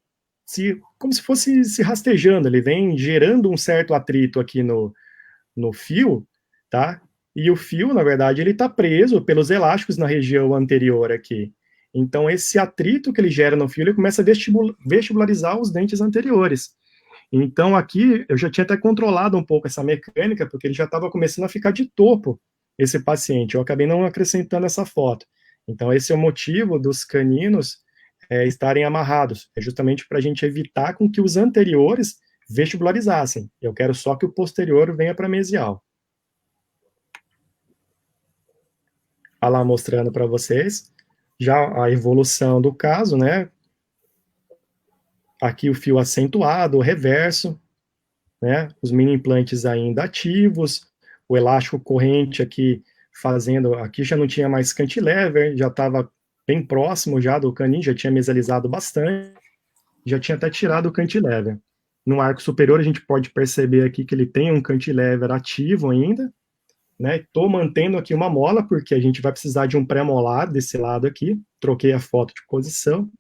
como se fosse se rastejando, ele vem gerando um certo atrito aqui no fio, tá? E o fio, na verdade, ele está preso pelos elásticos na região anterior aqui. Então, esse atrito que ele gera no fio, ele começa a vestibularizar os dentes anteriores. Então, aqui, eu já tinha até controlado um pouco essa mecânica, porque ele já estava começando a ficar de topo, esse paciente. Eu acabei não acrescentando essa foto. Então, esse é o motivo dos caninos estarem amarrados. É justamente para a gente evitar com que os anteriores vestibularizassem. Eu quero só que o posterior venha para mesial. Olha lá, mostrando para vocês já a evolução do caso, né? Aqui o fio acentuado, o reverso, né? Os mini implantes ainda ativos, o elástico corrente aqui fazendo, aqui já não tinha mais cantilever, já estava bem próximo já do canino, já tinha mesializado bastante, já tinha até tirado o cantilever. No arco superior a gente pode perceber aqui que ele tem um cantilever ativo ainda, né? Estou mantendo aqui uma mola, porque a gente vai precisar de um pré-molar desse lado aqui. Troquei a foto de posição.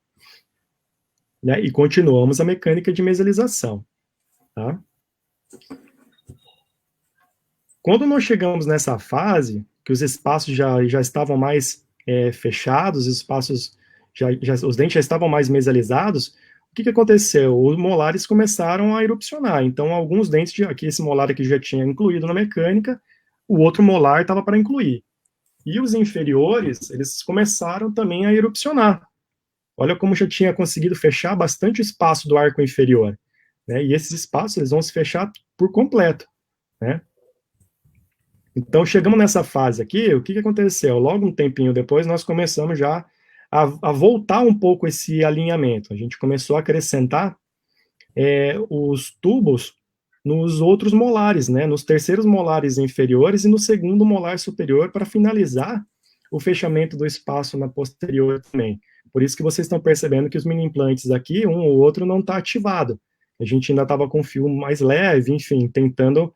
Né? E continuamos a mecânica de mesialização. Tá? Quando nós chegamos nessa fase, que os espaços já estavam mais fechados, os espaços, os dentes já estavam mais mesializados, o que aconteceu? Os molares começaram a erupcionar. Então, alguns dentes, aqui esse molar aqui já tinha incluído na mecânica, o outro molar estava para incluir. E os inferiores, eles começaram também a erupcionar. Olha como já tinha conseguido fechar bastante espaço do arco inferior. Né? E esses espaços, eles vão se fechar por completo. Né? Então, chegamos nessa fase aqui, o que aconteceu? Logo um tempinho depois, nós começamos já a voltar um pouco esse alinhamento. A gente começou a acrescentar os tubos nos outros molares, né, nos terceiros molares inferiores e no segundo molar superior para finalizar o fechamento do espaço na posterior também. Por isso que vocês estão percebendo que os mini implantes aqui, um ou outro não está ativado. A gente ainda estava com o fio mais leve, enfim, tentando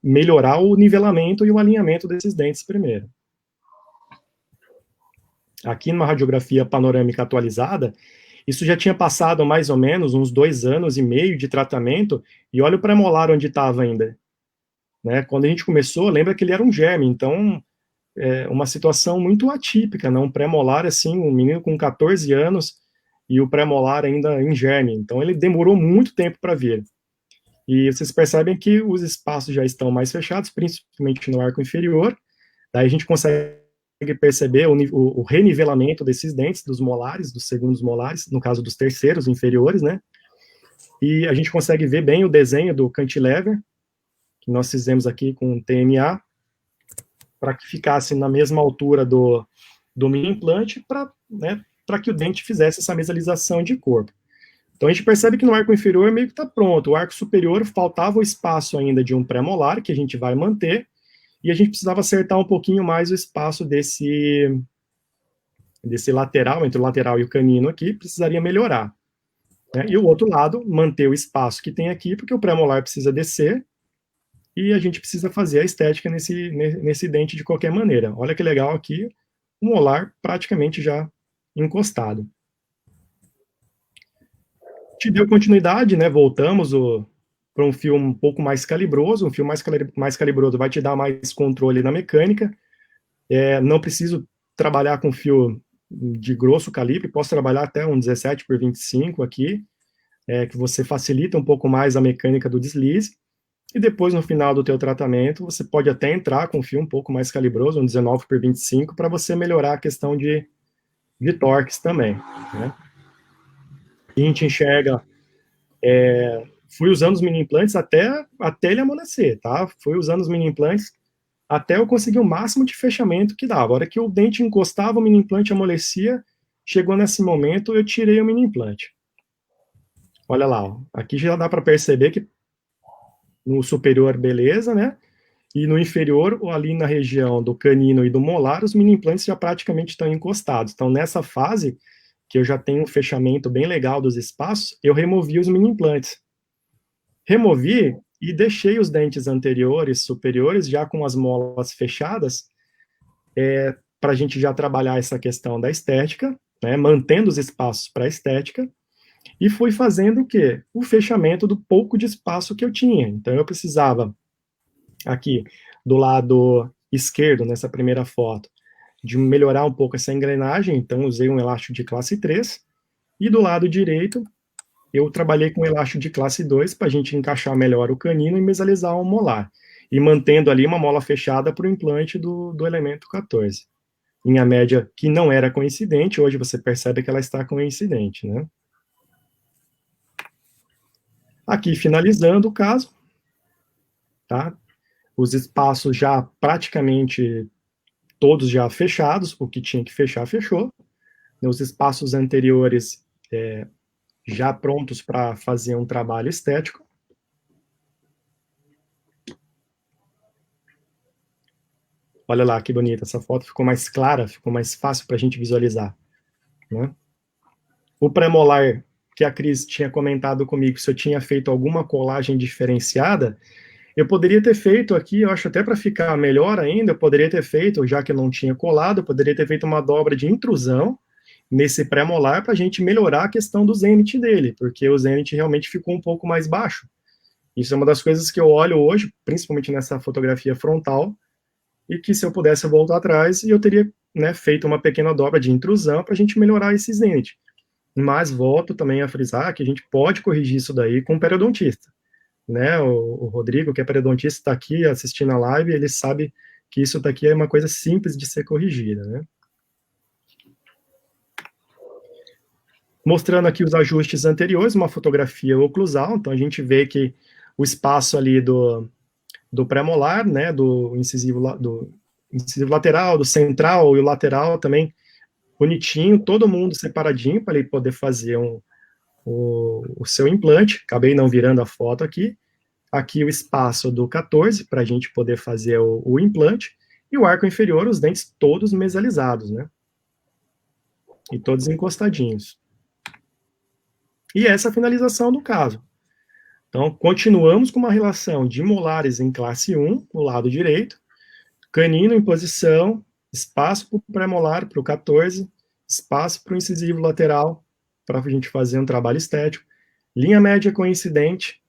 melhorar o nivelamento e o alinhamento desses dentes primeiro. Aqui numa radiografia panorâmica atualizada, isso já tinha passado mais ou menos uns 2 anos e meio de tratamento, e olha o pré-molar onde estava ainda. Né? Quando a gente começou, lembra que ele era um germe, então, uma situação muito atípica, né? Um pré-molar, assim, um menino com 14 anos, e o pré-molar ainda em germe, então ele demorou muito tempo para vir. E vocês percebem que os espaços já estão mais fechados, principalmente no arco inferior, daí a gente consegue perceber o renivelamento desses dentes, dos molares, dos segundos molares, no caso dos terceiros inferiores, né? E a gente consegue ver bem o desenho do cantilever, que nós fizemos aqui com TMA, para que ficasse na mesma altura do mini implante, para que o dente fizesse essa mesialização de corpo. Então a gente percebe que no arco inferior meio que está pronto, o arco superior faltava o espaço ainda de um pré-molar, que a gente vai manter, e a gente precisava acertar um pouquinho mais o espaço desse lateral, entre o lateral e o canino aqui, precisaria melhorar. Né? E o outro lado, manter o espaço que tem aqui, porque o pré-molar precisa descer, e a gente precisa fazer a estética nesse dente de qualquer maneira. Olha que legal aqui, o molar praticamente já encostado. Te deu continuidade, né? Voltamos para um fio um pouco mais calibroso. Um fio mais calibroso vai te dar mais controle na mecânica. Não preciso trabalhar com fio de grosso calibre, posso trabalhar até um 17 por 25 aqui, que você facilita um pouco mais a mecânica do deslize. E depois, no final do teu tratamento, você pode até entrar com um fio um pouco mais calibroso, um 19 por 25, para você melhorar a questão de torques também, né? E a gente enxerga, fui usando os mini implantes até ele amolecer, tá? Fui usando os mini implantes até eu conseguir o máximo de fechamento que dava. A hora que o dente encostava, o mini implante amolecia, chegou nesse momento, eu tirei o mini implante. Olha lá, ó. Aqui já dá para perceber que no superior, beleza, né? E no inferior, ali na região do canino e do molar, os mini implantes já praticamente estão encostados. Então, nessa fase, que eu já tenho um fechamento bem legal dos espaços, eu removi os mini implantes. Removi e deixei os dentes anteriores, superiores, já com as molas fechadas, para a gente já trabalhar essa questão da estética, né? Mantendo os espaços para a estética, e fui fazendo o quê? O fechamento do pouco de espaço que eu tinha. Então, eu precisava, aqui, do lado esquerdo, nessa primeira foto, de melhorar um pouco essa engrenagem, então usei um elástico de classe 3, e do lado direito, eu trabalhei com elástico de classe 2 para a gente encaixar melhor o canino e mesalizar o molar, e mantendo ali uma mola fechada para o implante do elemento 14. Minha média, que não era coincidente, hoje você percebe que ela está coincidente, né? Aqui, finalizando o caso, tá? Os espaços já praticamente todos já fechados, o que tinha que fechar, fechou. Os espaços anteriores já prontos para fazer um trabalho estético. Olha lá que bonita, essa foto ficou mais clara, ficou mais fácil para a gente visualizar, né? O pré-molar, que a Cris tinha comentado comigo, se eu tinha feito alguma colagem diferenciada, eu poderia ter feito aqui, eu acho até para ficar melhor ainda, eu poderia ter feito, já que eu não tinha colado, eu poderia ter feito uma dobra de intrusão nesse pré-molar para a gente melhorar a questão do zênite dele, porque o zênite realmente ficou um pouco mais baixo. Isso é uma das coisas que eu olho hoje, principalmente nessa fotografia frontal, e que se eu pudesse voltar atrás, eu teria, né, feito uma pequena dobra de intrusão para a gente melhorar esse zênite. Mas volto também a frisar que a gente pode corrigir isso daí com o periodontista, né? O Rodrigo, que é periodontista, está aqui assistindo a live, ele sabe que isso daqui é uma coisa simples de ser corrigida, né? Mostrando aqui os ajustes anteriores, uma fotografia oclusal, então a gente vê que o espaço ali do pré-molar, né, do incisivo lateral, do central e o lateral também bonitinho, todo mundo separadinho para ele poder fazer o seu implante. Acabei não virando a foto aqui. Aqui o espaço do 14 para a gente poder fazer o implante, e o arco inferior, os dentes todos mesalizados, né? E todos encostadinhos. E essa é a finalização do caso. Então, continuamos com uma relação de molares em classe 1, no lado direito, canino em posição, espaço para o pré-molar, para o 14, espaço para o incisivo lateral, para a gente fazer um trabalho estético, linha média coincidente.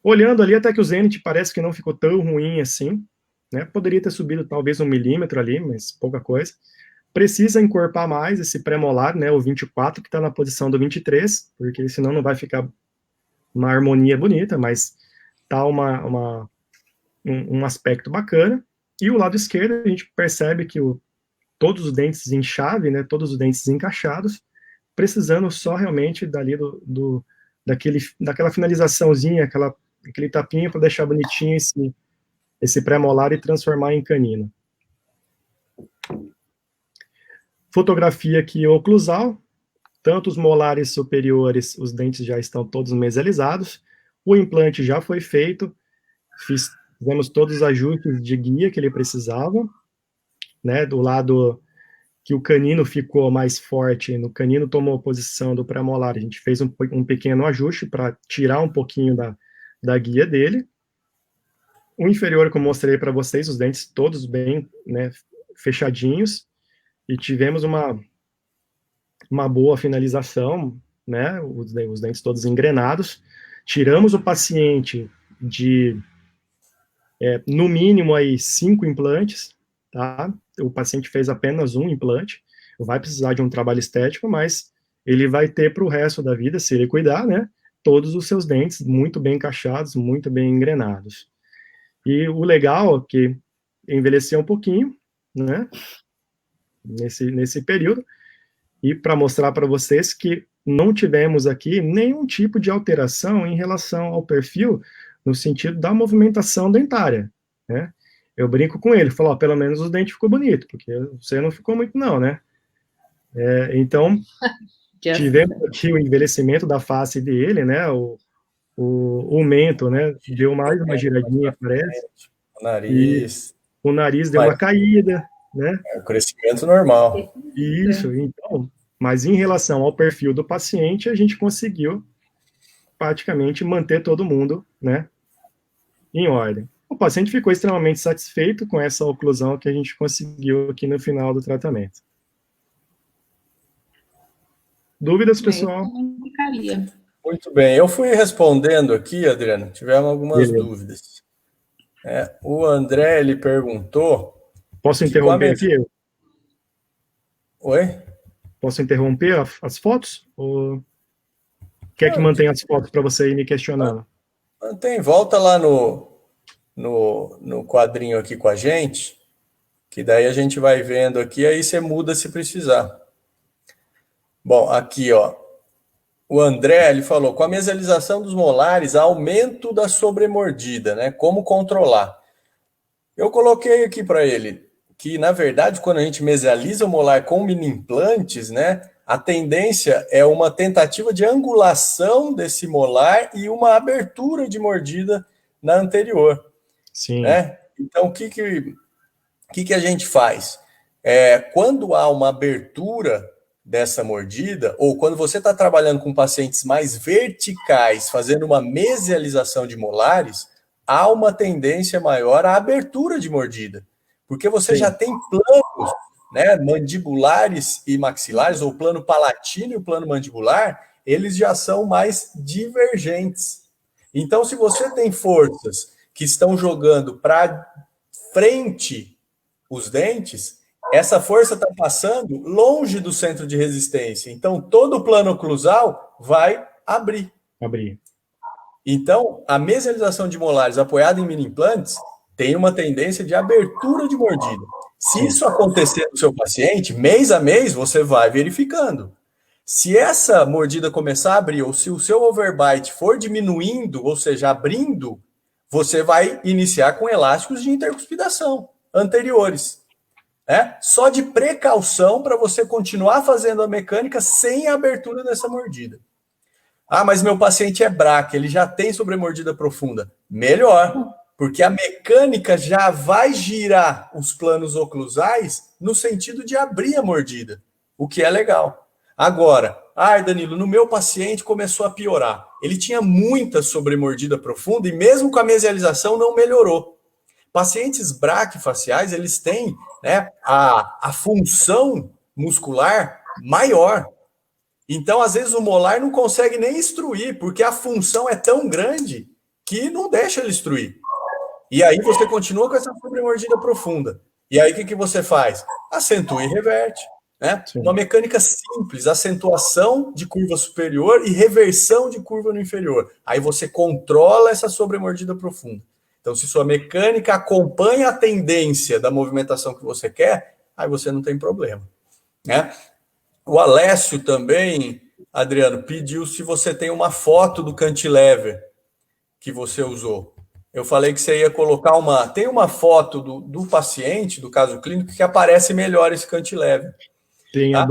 Olhando ali, até que o zênite parece que não ficou tão ruim assim, né? Poderia ter subido talvez 1 milímetro ali, mas pouca coisa. Precisa encorpar mais esse pré-molar, né, o 24, que está na posição do 23, porque senão não vai ficar uma harmonia bonita, mas tá um aspecto bacana. E o lado esquerdo, a gente percebe que todos os dentes em chave, né, todos os dentes encaixados, precisando só realmente dali daquela finalizaçãozinha, aquele tapinha para deixar bonitinho esse pré-molar e transformar em canino. Fotografia aqui oclusal, tanto os molares superiores, os dentes já estão todos mesalizados, o implante já foi feito, fizemos todos os ajustes de guia que ele precisava, né, do lado que o canino ficou mais forte, no canino tomou a posição do pré-molar, a gente fez um pequeno ajuste para tirar um pouquinho da guia dele. O inferior, como eu mostrei para vocês, os dentes todos bem, né, fechadinhos, e tivemos uma boa finalização, né, os dentes todos engrenados, tiramos o paciente de, no mínimo, aí, 5 implantes, tá? O paciente fez apenas um implante, vai precisar de um trabalho estético, mas ele vai ter para o resto da vida, se ele cuidar, né, todos os seus dentes muito bem encaixados, muito bem engrenados. E o legal é que envelheceu um pouquinho, né, nesse período, e para mostrar para vocês que não tivemos aqui nenhum tipo de alteração em relação ao perfil, no sentido da movimentação dentária, né? Eu brinco com ele, falo, ó, pelo menos o dente ficou bonito, porque você não ficou muito não, né? Então, tivemos aqui o envelhecimento da face dele, né? O mento, né? Deu mais uma giradinha, parece. O nariz. E o nariz deu uma caída, né? É o crescimento normal. Isso, então. Mas em relação ao perfil do paciente, a gente conseguiu praticamente manter todo mundo, né? Em ordem. O paciente ficou extremamente satisfeito com essa oclusão que a gente conseguiu aqui no final do tratamento. Dúvidas, pessoal? Muito bem, eu fui respondendo aqui, Adriano, tivemos algumas dúvidas. O André, ele perguntou... Posso interromper aqui? Oi? Posso interromper as fotos? Ou quer que mantenha as fotos para você ir me questionando? Mantém, volta lá no quadrinho aqui com a gente, que daí a gente vai vendo aqui, aí você muda se precisar. Bom, aqui, ó. O André, ele falou, com a mesialização dos molares, aumento da sobremordida, né? Como controlar? Eu coloquei aqui para ele que, na verdade, quando a gente mesializa o molar com mini implantes, né? A tendência é uma tentativa de angulação desse molar e uma abertura de mordida na anterior. Sim. Né? Então, o que a gente faz? Quando há uma abertura dessa mordida, ou quando você está trabalhando com pacientes mais verticais, fazendo uma mesialização de molares, há uma tendência maior à abertura de mordida, porque você já tem planos, né, mandibulares e maxilares, ou o plano palatino e o plano mandibular, eles já são mais divergentes. Então, se você tem forças que estão jogando para frente os dentes, essa força está passando longe do centro de resistência. Então, todo o plano oclusal vai abrir. Então, a mesialização de molares apoiada em mini implantes tem uma tendência de abertura de mordida. Se isso acontecer no seu paciente, mês a mês, você vai verificando. Se essa mordida começar a abrir, ou se o seu overbite for diminuindo, ou seja, abrindo, você vai iniciar com elásticos de intercuspidação anteriores. Só de precaução para você continuar fazendo a mecânica sem a abertura dessa mordida. Ah, mas meu paciente é BRAC, ele já tem sobremordida profunda. Melhor, porque a mecânica já vai girar os planos oclusais no sentido de abrir a mordida, o que é legal. Agora, Danilo, no meu paciente começou a piorar. Ele tinha muita sobremordida profunda e mesmo com a mesialização não melhorou. Pacientes braquifaciais, eles têm, né, a função muscular maior. Então, às vezes, o molar não consegue nem extruir, porque a função é tão grande que não deixa ele extruir. E aí você continua com essa sobremordida profunda. E aí o que você faz? Acentua e reverte. Né? Uma mecânica simples, acentuação de curva superior e reversão de curva no inferior. Aí você controla essa sobremordida profunda. Então, se sua mecânica acompanha a tendência da movimentação que você quer, aí você não tem problema. Né? O Alessio também, Adriano, pediu se você tem uma foto do cantilever que você usou. Eu falei que você ia colocar tem uma foto do paciente, do caso clínico, que aparece melhor esse cantilever. Tem a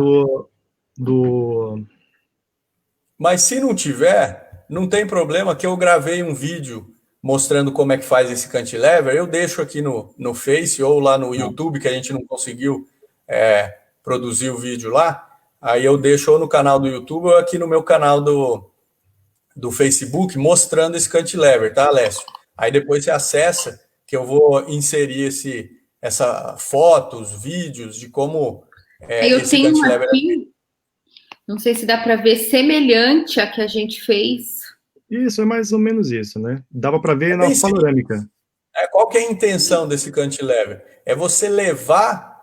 Mas se não tiver, não tem problema, que eu gravei um vídeo mostrando como é que faz esse cantilever. Eu deixo aqui no Face ou lá no YouTube, que a gente não conseguiu produzir o vídeo lá. Aí eu deixo ou no canal do YouTube ou aqui no meu canal do Facebook, mostrando esse cantilever, tá, Alessio? Aí depois você acessa, que eu vou inserir essa fotos, vídeos de como eu tenho aqui, Não sei se dá para ver semelhante a que a gente fez. Isso, é mais ou menos isso, né? Dava para ver na bem simples. panorâmica. Qual que é a intenção desse cantilever? É você levar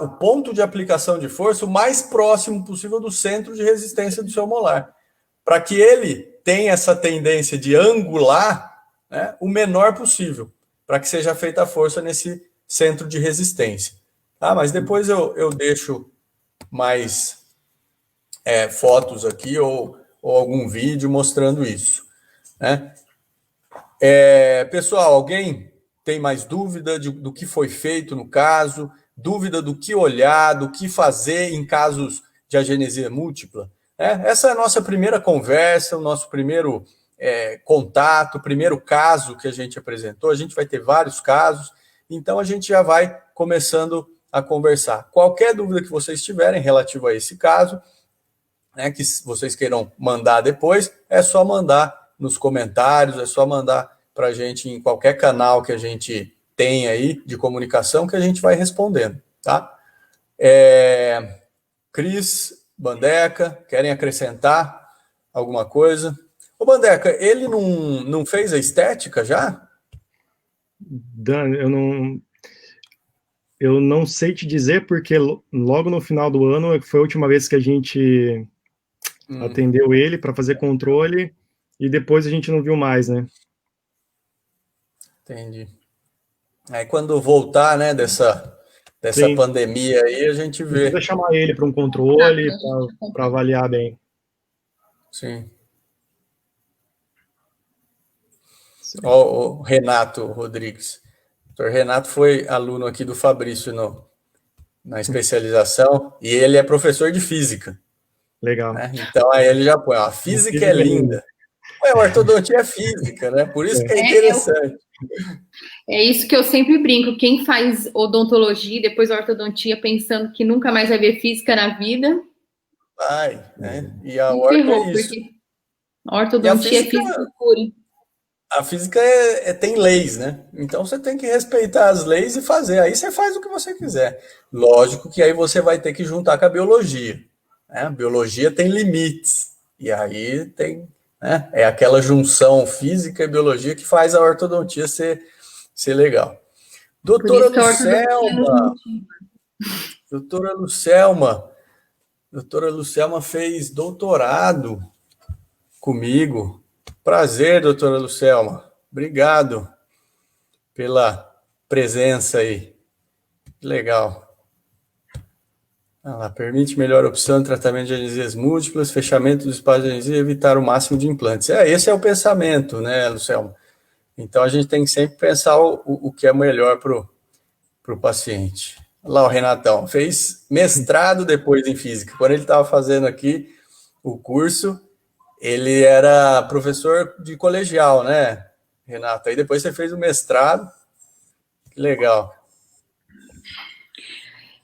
o ponto de aplicação de força o mais próximo possível do centro de resistência do seu molar, para que ele tenha essa tendência de angular, né, o menor possível, para que seja feita a força nesse centro de resistência. Tá? Mas depois eu deixo mais fotos aqui ou algum vídeo mostrando isso. Né? Pessoal, alguém tem mais dúvida do que foi feito no caso? Dúvida do que olhar, do que fazer em casos de agenesia múltipla? Essa é a nossa primeira conversa, o nosso primeiro contato, o primeiro caso que a gente apresentou. A gente vai ter vários casos, então a gente já vai começando a conversar. Qualquer dúvida que vocês tiverem relativo a esse caso, que vocês queiram mandar depois, é só mandar nos comentários, é só mandar para a gente em qualquer canal que a gente tem aí de comunicação que a gente vai respondendo, tá? Cris, Bandeca, querem acrescentar alguma coisa? Ô, Bandeca, ele não fez a estética já? Dan, eu não sei te dizer, porque logo no final do ano foi a última vez que a gente atendeu ele para fazer controle, e depois a gente não viu mais, né? Entendi. Aí quando voltar, né, dessa pandemia aí, a gente vê. Precisa chamar ele para um controle, para avaliar bem. Sim. Ó, o Renato Rodrigues. O doutor Renato foi aluno aqui do Fabrício na especialização, e ele é professor de física. Legal. Né? Então aí ele já põe, a física é linda. A ortodontia é física, né? Por isso que é interessante. É isso que eu sempre brinco. Quem faz odontologia e depois ortodontia pensando que nunca mais vai ver física na vida. Vai, né? E a orto é isso. Porque a ortodontia é física pura. A física tem leis, né? Então você tem que respeitar as leis e fazer. Aí você faz o que você quiser. Lógico que aí você vai ter que juntar com a biologia. Né? A biologia tem limites. E aí tem... Né? É aquela junção física e biologia que faz a ortodontia ser legal. Doutora Lucelma fez doutorado comigo. Prazer, doutora Lucelma. Obrigado pela presença aí. Legal. Permite melhor opção de tratamento de agenesias múltiplas, fechamento do espaço de agenesia e evitar o máximo de implantes. Esse é o pensamento, né, Lucelma? Então, a gente tem que sempre pensar o que é melhor para o paciente. Olha lá o Renatão, fez mestrado depois em física. Quando ele estava fazendo aqui o curso, ele era professor de colegial, né, Renato? Aí depois você fez o mestrado. Que legal.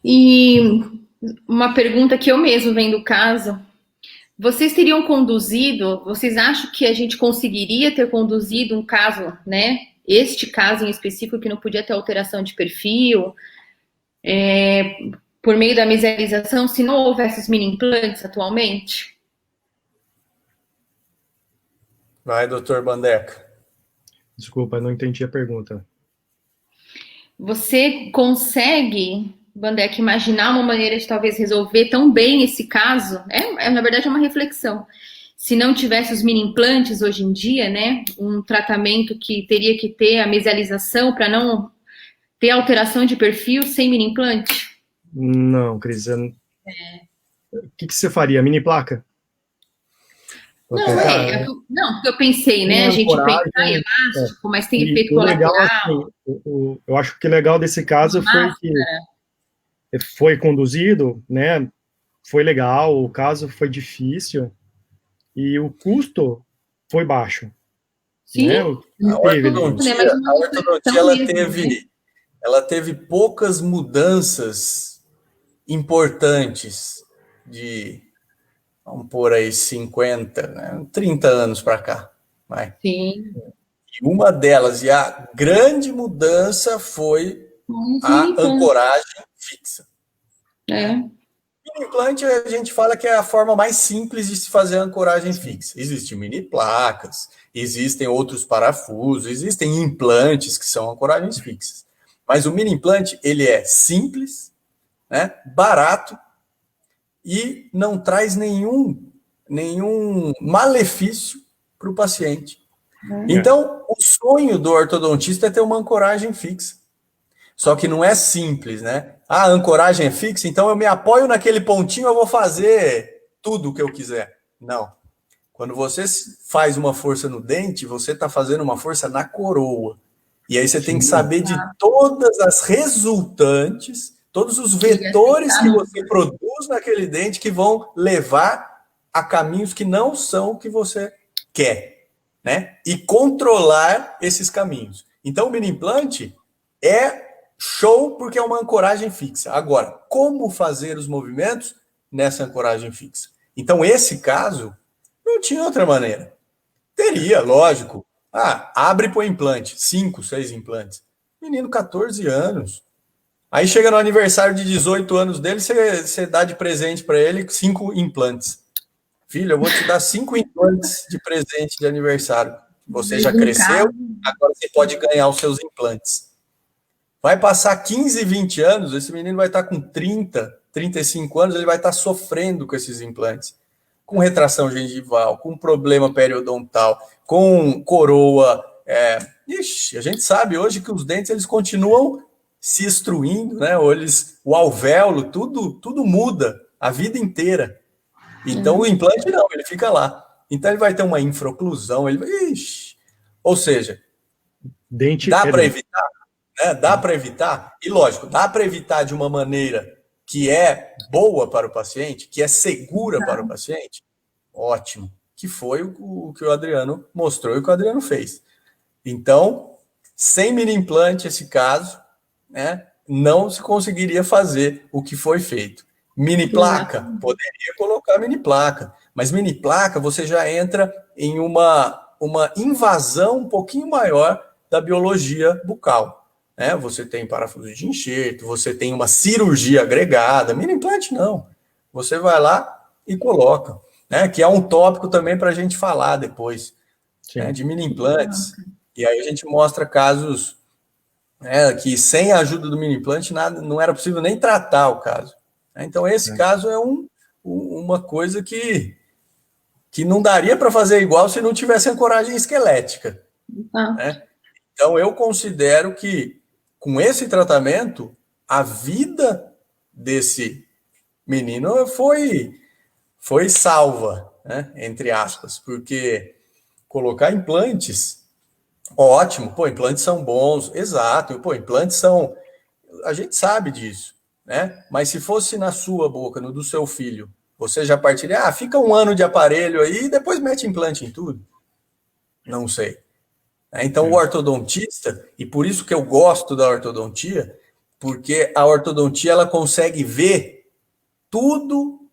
E uma pergunta que eu mesmo venho do caso. Vocês teriam conduzido, vocês acham que a gente conseguiria ter conduzido um caso, né? Este caso em específico que não podia ter alteração de perfil, por meio da mesialização, se não houvesse os mini implantes atualmente? Vai, doutor Bandeca. Desculpa, não entendi a pergunta. Você consegue, Bandeca, imaginar uma maneira de talvez resolver tão bem esse caso? Na verdade, é uma reflexão. Se não tivesse os mini implantes hoje em dia, né? Um tratamento que teria que ter a mesialização para não ter alteração de perfil sem mini implante? Não, Cris. O que você faria? Mini placa? Não, porque eu pensei, né? A gente pensar em elástico, mas tem efeito colateral. Assim, eu acho que o legal desse caso foi que foi conduzido, né? Foi legal, o caso foi difícil e o custo foi baixo. Sim. Né? A ortodontia ela teve poucas mudanças importantes vamos pôr aí 50, né, 30 anos para cá. Vai. Sim. E uma delas, e a grande mudança foi a ancoragem fixa. Mini Implante, a gente fala que é a forma mais simples de se fazer a ancoragem fixa. Existem mini placas, existem outros parafusos, existem implantes que são ancoragens fixas. Mas o mini implante, ele é simples, né, barato e não traz nenhum malefício para o paciente. Então, o sonho do ortodontista é ter uma ancoragem fixa. Só que não é simples, né? Ah, a ancoragem é fixa, então eu me apoio naquele pontinho, eu vou fazer tudo o que eu quiser. Não. Quando você faz uma força no dente, você está fazendo uma força na coroa. E aí você tem que saber de todas as resultantes, todos os vetores que você produz naquele dente que vão levar a caminhos que não são o que você quer, né? E controlar esses caminhos. Então, o mini implante é show porque é uma ancoragem fixa. Agora, como fazer os movimentos nessa ancoragem fixa? Então, esse caso, não tinha outra maneira. Teria, lógico. Abre para o implante. 5, 6 implantes. Menino, 14 anos. Aí chega no aniversário de 18 anos dele, você dá de presente para ele 5 implantes. Filho, eu vou te dar 5 implantes de presente de aniversário. Você já cresceu, agora você pode ganhar os seus implantes. Vai passar 15, 20 anos, esse menino vai estar com 30, 35 anos, ele vai estar sofrendo com esses implantes. Com retração gengival, com problema periodontal, com coroa. A gente sabe hoje que os dentes eles continuam se extruindo, né? O alvéolo, tudo muda a vida inteira. Então o implante não, ele fica lá. Então ele vai ter uma infraoclusão, ou seja, dá para evitar? Né? Dá para evitar? E lógico, dá para evitar de uma maneira que é boa para o paciente, que é segura para o paciente? Ótimo. Que foi o que o Adriano mostrou e o que o Adriano fez. Então, sem mini implante, esse caso, né, não se conseguiria fazer o que foi feito. Mini placa, poderia colocar mini placa, mas mini placa você já entra em uma invasão um pouquinho maior da biologia bucal. Né? Você tem parafuso de enxerto, você tem uma cirurgia agregada, mini implante não. Você vai lá e coloca, né? Que é um tópico também para a gente falar depois, né? De mini implantes. E aí a gente mostra casos, né, que sem a ajuda do mini implante não era possível nem tratar o caso. Então, esse caso é uma coisa que não daria para fazer igual se não tivesse ancoragem esquelética. Né? Então, eu considero que, com esse tratamento, a vida desse menino foi salva, né? Entre aspas, porque colocar implantes, ótimo, implantes são bons, exato, implantes são... A gente sabe disso. Né? Mas se fosse na sua boca, no do seu filho, você já partiria, fica 1 ano de aparelho aí e depois mete implante em tudo? Não sei. Então, o ortodontista, e por isso que eu gosto da ortodontia, porque a ortodontia ela consegue ver tudo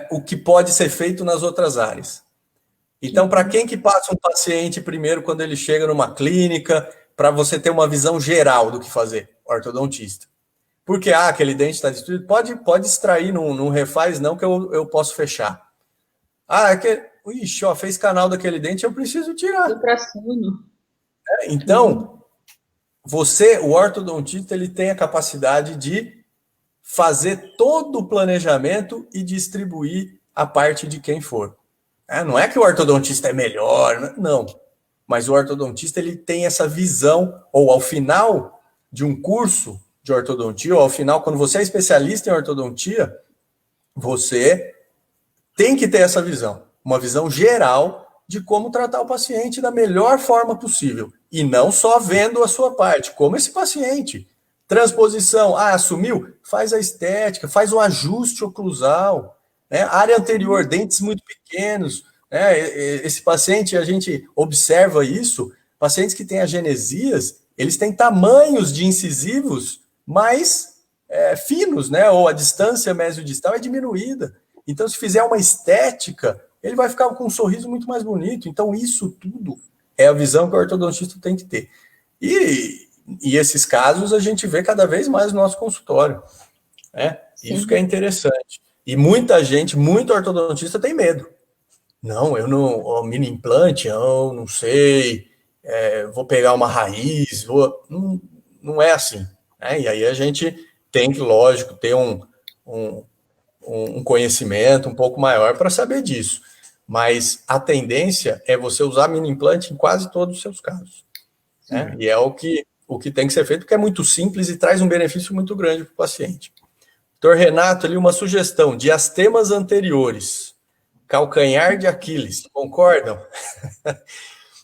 o que pode ser feito nas outras áreas. Então, para quem que passa um paciente primeiro quando ele chega numa clínica, para você ter uma visão geral do que fazer? Ortodontista. Porque, aquele dente está destruído, pode extrair, não refaz não, que eu posso fechar. Fez canal daquele dente, eu preciso tirar. Então, o ortodontista, ele tem a capacidade de fazer todo o planejamento e distribuir a parte de quem for. Não é que o ortodontista é melhor, não. Mas o ortodontista, ele tem essa visão, ou ao final de um curso de ortodontia, ou ao final, quando você é especialista em ortodontia, você tem que ter essa visão, uma visão geral de como tratar o paciente da melhor forma possível, e não só vendo a sua parte, como esse paciente. Transposição, assumiu? Faz a estética, faz o ajuste oclusal, né? Área anterior, dentes muito pequenos, né? Esse paciente, a gente observa isso, pacientes que têm agenesias, eles têm tamanhos de incisivos mais finos, né? Ou a distância mesiodistal é diminuída. Então, se fizer uma estética, ele vai ficar com um sorriso muito mais bonito. Então, isso tudo é a visão que o ortodontista tem que ter. E esses casos a gente vê cada vez mais no nosso consultório. Né? Isso que é interessante. E muita gente, muito ortodontista tem medo. Não, eu não, ó, mini implante, eu não sei, vou pegar uma raiz, não, não é assim, né? E aí a gente tem que, lógico, ter um conhecimento um pouco maior para saber disso. Mas a tendência é você usar mini implante em quase todos os seus casos, né? E é o que tem que ser feito, porque é muito simples e traz um benefício muito grande para o paciente. Doutor Renato, ali uma sugestão, diastemas anteriores, calcanhar de Aquiles, concordam?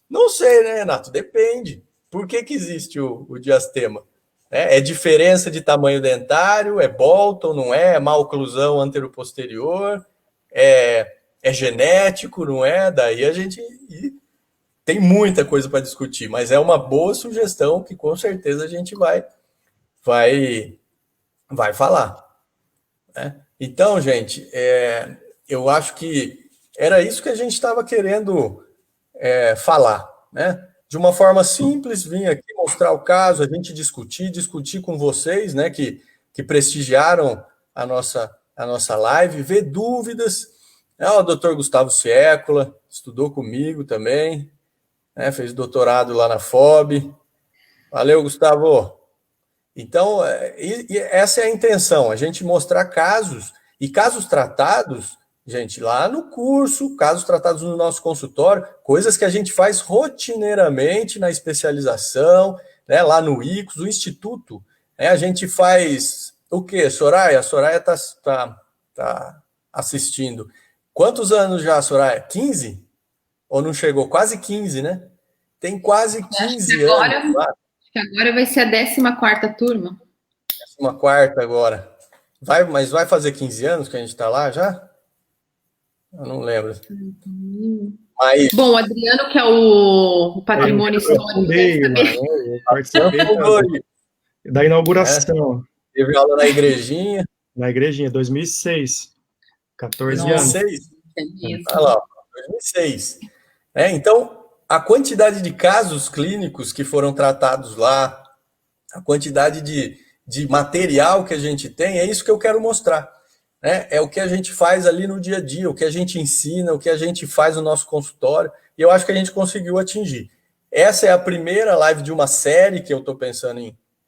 Não sei, né, Renato? Depende. Por que existe o diastema? É diferença de tamanho dentário? É Bolton, não é? É má oclusão anteroposterior? É genético, não é? Daí a gente tem muita coisa para discutir, mas é uma boa sugestão que com certeza a gente vai falar, né? Então, gente, eu acho que era isso que a gente estava querendo falar, né? De uma forma simples, vim aqui mostrar o caso, a gente discutir com vocês, né, que prestigiaram a nossa live, ver dúvidas. O doutor Gustavo Siécola estudou comigo também, né, fez doutorado lá na FOB. Valeu, Gustavo! Então, essa é a intenção, a gente mostrar casos, e casos tratados, gente, lá no curso, casos tratados no nosso consultório, coisas que a gente faz rotineiramente na especialização, né, lá no ICOS, o Instituto, né, a gente faz o quê, Soraya? A Soraya tá assistindo. Quantos anos já, Soraya? 15? Ou não chegou? Quase 15, né? Tem quase 15 anos lá. Agora vai ser a 14ª turma. 14ª agora. Mas vai fazer 15 anos que a gente está lá já? Eu não lembro. Mas... Bom, o Adriano, que é o patrimônio histórico. Eu participei da inauguração. Teve aula na igrejinha. Na igrejinha, 2006. 14 anos. 2006? Olha lá, 2006. Então, a quantidade de casos clínicos que foram tratados lá, a quantidade de material que a gente tem, é isso que eu quero mostrar, né? É o que a gente faz ali no dia a dia, o que a gente ensina, o que a gente faz no nosso consultório, e eu acho que a gente conseguiu atingir. Essa é a primeira live de uma série que eu estou pensando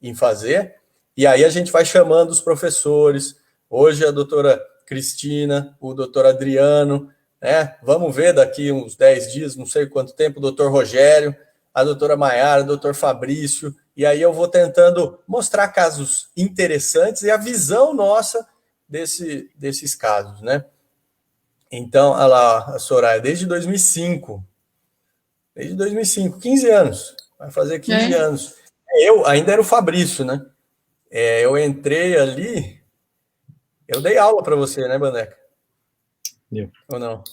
em fazer, e aí a gente vai chamando os professores, hoje a doutora Cristina, o doutor Adriano, né? Vamos ver daqui uns 10 dias, não sei quanto tempo, o doutor Rogério, a doutora Maiara, o doutor Fabrício, e aí eu vou tentando mostrar casos interessantes e a visão nossa desses casos, né? Então, olha lá, a Soraya, desde 2005. Desde 2005, 15 anos. Vai fazer 15 anos. Eu ainda era o Fabrício, né? Eu entrei ali, eu dei aula para você, né, Bandeca? Ou não?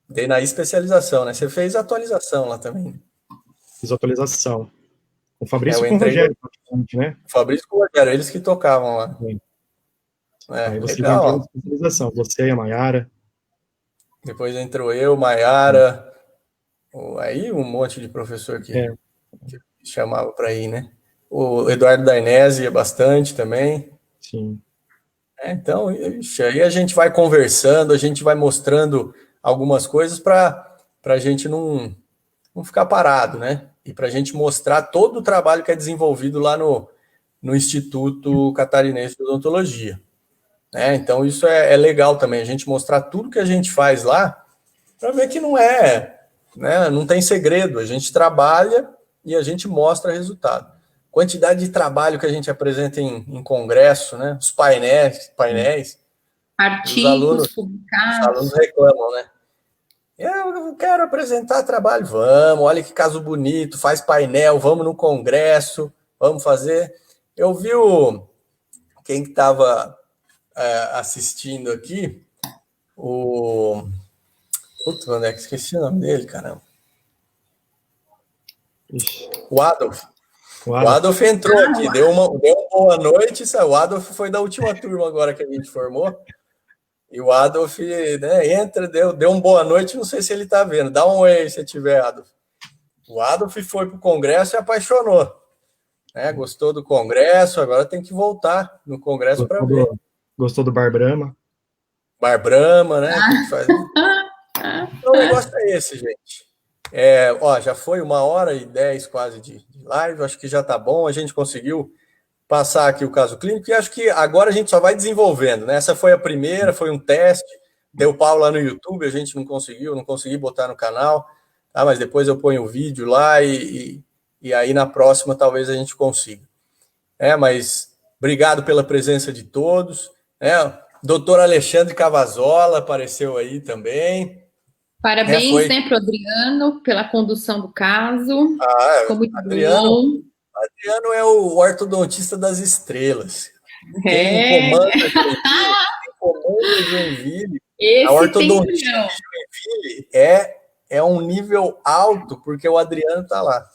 Dei na especialização, né? Você fez atualização lá também. Fiz atualização. O Fabrício com o Rogério, né? O Fabrício com o Rogério, eles que tocavam lá. Aí você entrou na especialização, você e a Maiara. Depois entrou eu, Maiara, aí um monte de professor que chamava para ir, né? O Eduardo Dainese ia bastante também. Sim. Então, aí a gente vai conversando, a gente vai mostrando algumas coisas para a gente não ficar parado, né? E para a gente mostrar todo o trabalho que é desenvolvido lá no Instituto Catarinense de Odontologia. Então, isso é legal também, a gente mostrar tudo que a gente faz lá, para ver que não não tem segredo, a gente trabalha e a gente mostra resultado. Quantidade de trabalho que a gente apresenta em congresso, né? Os painéis. Artigos publicados. Os alunos reclamam, né? Eu quero apresentar trabalho. Vamos, olha que caso bonito, faz painel, vamos no congresso, vamos fazer. Eu vi quem que estava assistindo aqui, Putz, Vaneca, esqueci o nome dele, caramba. O Adolf. O Adolf entrou aqui, deu uma boa noite, o Adolf foi da última turma agora que a gente formou, e o Adolf, né, entra, deu uma boa noite, não sei se ele tá vendo, dá um oi aí se tiver, Adolf. O Adolf foi pro congresso e apaixonou, né, gostou do congresso, agora tem que voltar no congresso para ver. Gostou do Bar Brahma? Bar Brahma, né? Que faz... Então, o negócio é esse, gente. Já foi 1h10 quase de live, acho que já tá bom, a gente conseguiu passar aqui o caso clínico e acho que agora a gente só vai desenvolvendo, né? Essa foi a primeira, foi um teste, deu pau lá no YouTube, a gente não consegui botar no canal, tá? Mas depois eu ponho o vídeo lá e aí na próxima talvez a gente consiga. Mas obrigado pela presença de todos, né? Doutor Alexandre Cavazola apareceu aí também. Parabéns, né, para o Adriano, pela condução do caso. Ficou muito bom. Adriano é o ortodontista das estrelas. Quem comanda Joinville, a ortodontia de Joinville é um nível alto, porque o Adriano está lá.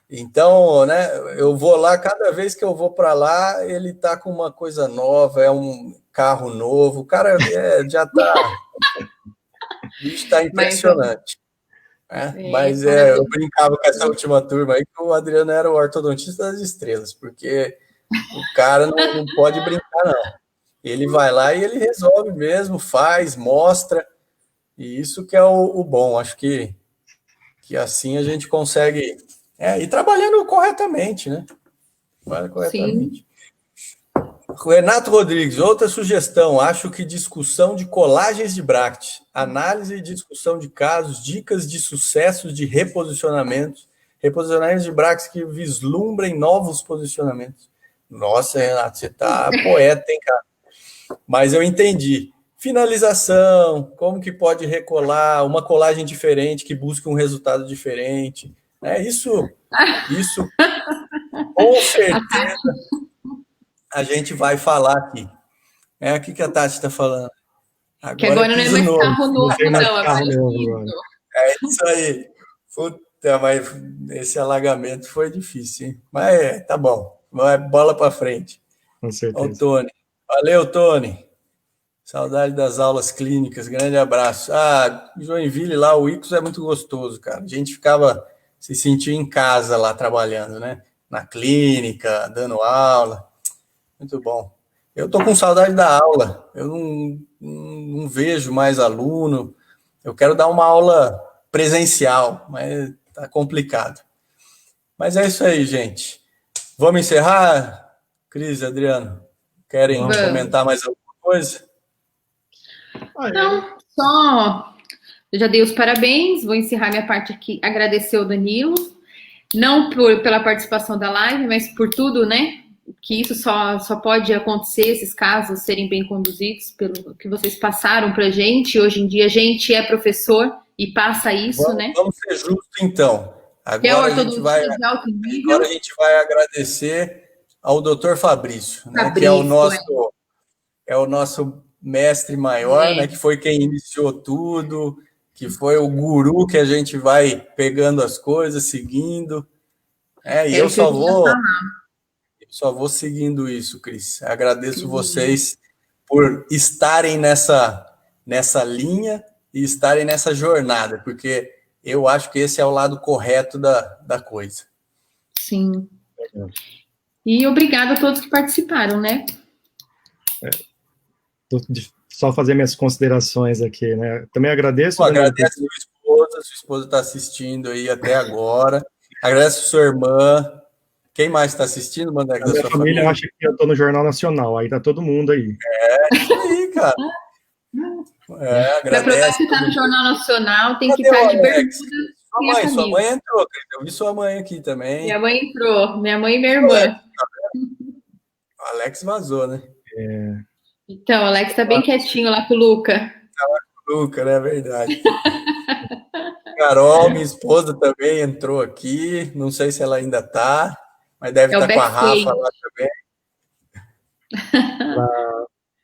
Então, né, eu vou lá, cada vez que eu vou para lá, ele está com uma coisa nova, é um carro novo, o cara já está... O bicho está impressionante. Mas eu brincava com essa última turma aí que o Adriano era o ortodontista das estrelas, porque o cara não pode brincar, não. Ele vai lá e ele resolve mesmo, faz, mostra, e isso que é o bom. Acho que assim a gente consegue ir trabalhando corretamente, né? Corretamente. Sim. Renato Rodrigues, outra sugestão, acho que discussão de colagens de Bracht, análise e discussão de casos, dicas de sucessos de reposicionamentos de Bracht que vislumbrem novos posicionamentos. Nossa, Renato, você tá poeta, hein, cara? Mas eu entendi. Finalização, como que pode recolar, uma colagem diferente que busque um resultado diferente. Isso com certeza... A gente vai falar aqui. O que a Tati está falando? Que agora não é mais carro novo, não. É isso aí. Puta, mas esse alagamento foi difícil, hein? Mas tá bom. Vai bola para frente. Com certeza. Ô, Tony. Valeu, Tony. Saudade das aulas clínicas. Grande abraço. Joinville lá, o Icos é muito gostoso, cara. A gente se sentia em casa lá trabalhando, né? Na clínica, dando aula. Muito bom. Eu estou com saudade da aula. Eu não vejo mais aluno. Eu quero dar uma aula presencial, mas tá complicado. Mas é isso aí, gente. Vamos encerrar? Cris, Adriano, querem comentar mais alguma coisa? Não, só... Eu já dei os parabéns, vou encerrar minha parte aqui, agradecer ao Danilo, não pela participação da live, mas por tudo, né? Que isso só pode acontecer, esses casos serem bem conduzidos pelo que vocês passaram para a gente. Hoje em dia a gente é professor e passa isso, né? Vamos ser justos, então. Agora a gente vai agradecer ao Dr. Fabrício, né, que é o nosso mestre maior, né, que foi quem iniciou tudo, que foi o guru que a gente vai pegando as coisas, seguindo. E eu só vou seguindo isso, Cris. Agradeço vocês por estarem nessa linha e estarem nessa jornada, porque eu acho que esse é o lado correto da coisa. Sim. E obrigado a todos que participaram, né? Só fazer minhas considerações aqui, né? Também agradeço. Agradeço a sua esposa está assistindo aí até agora. Agradeço a sua irmã. Quem mais está assistindo, Mandeca? A minha família acha que eu estou no Jornal Nacional, aí tá todo mundo aí. Isso aí, cara. Para provar que está no Jornal Nacional, tem que estar de bermuda. Sua mãe entrou, eu vi sua mãe aqui também. Minha mãe entrou, minha mãe e minha irmã. O Alex vazou, né? Então, o Alex está bem quietinho lá com o Luca. Tá lá com o Luca, né? Verdade. Carol, minha esposa, também entrou aqui. Não sei se ela ainda está. Mas deve estar com a Rafa lá também.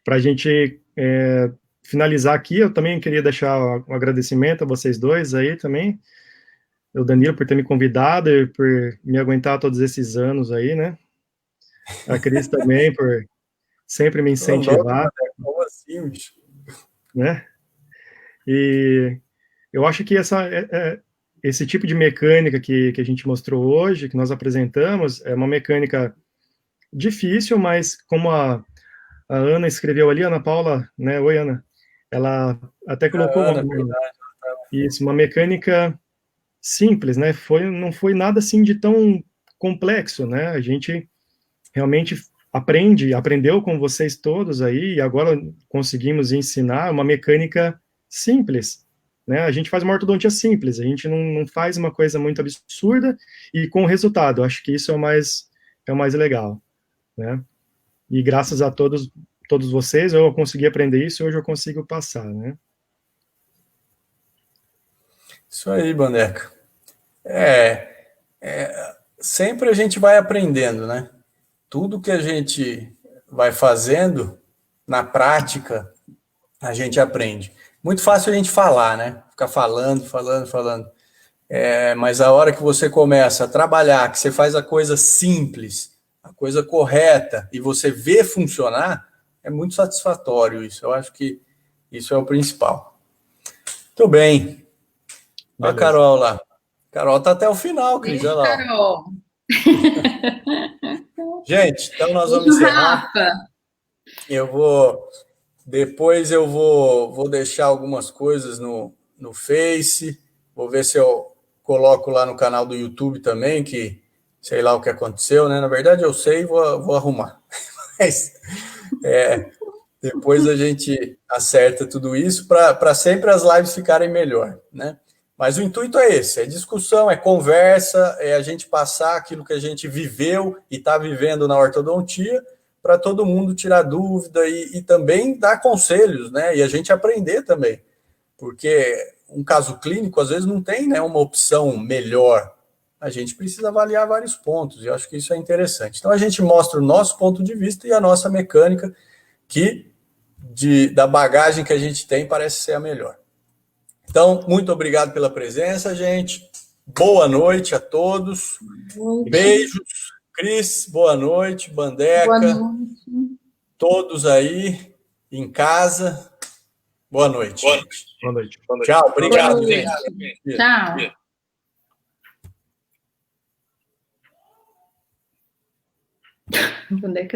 Para a gente finalizar aqui, eu também queria deixar um agradecimento a vocês dois aí também. O Danilo por ter me convidado e por me aguentar todos esses anos aí, né? A Cris também por sempre me incentivar. Como assim, bicho? Né? E eu acho que esse tipo de mecânica que a gente mostrou hoje, que nós apresentamos, é uma mecânica difícil, mas como a a Ana escreveu ali, Ana Paula, né? Oi, Ana. Ela até colocou Ana, verdade. uma mecânica simples, né? Não foi nada assim de tão complexo, né? A gente realmente aprendeu com vocês todos aí, e agora conseguimos ensinar uma mecânica simples, né? A gente faz uma ortodontia simples, a gente não faz uma coisa muito absurda e com resultado. Acho que isso é o mais legal, né? E graças a todos vocês, eu consegui aprender isso e hoje eu consigo passar, né? Isso aí, Bandeca. Sempre a gente vai aprendendo, né? Tudo que a gente vai fazendo, na prática, a gente aprende. Muito fácil a gente falar, né? Ficar falando. Mas a hora que você começa a trabalhar, que você faz a coisa simples, a coisa correta, e você vê funcionar, é muito satisfatório isso. Eu acho que isso é o principal. Muito bem. Olha a Carol lá. Carol tá até o final, Cris. Olha lá. Carol. Gente, então nós vamos encerrar. Depois eu vou deixar algumas coisas no Face. Vou ver se eu coloco lá no canal do YouTube também, que sei lá o que aconteceu, né? Na verdade eu sei e vou arrumar. Mas depois a gente acerta tudo isso para sempre as lives ficarem melhor, né? Mas o intuito é esse, é discussão, é conversa, é a gente passar aquilo que a gente viveu e está vivendo na ortodontia para todo mundo tirar dúvida e também dar conselhos, né? E a gente aprender também, porque um caso clínico às vezes não tem, né, uma opção melhor. A gente precisa avaliar vários pontos e eu acho que isso é interessante. Então a gente mostra o nosso ponto de vista e a nossa mecânica, que da bagagem que a gente tem parece ser a melhor. Então, muito obrigado pela presença, gente. Boa noite a todos. Beijos. Cris, boa noite. Bandeca. Boa noite. Todos aí em casa. Boa noite. Boa noite. Tchau, obrigado, gente. Tchau. Bandeca.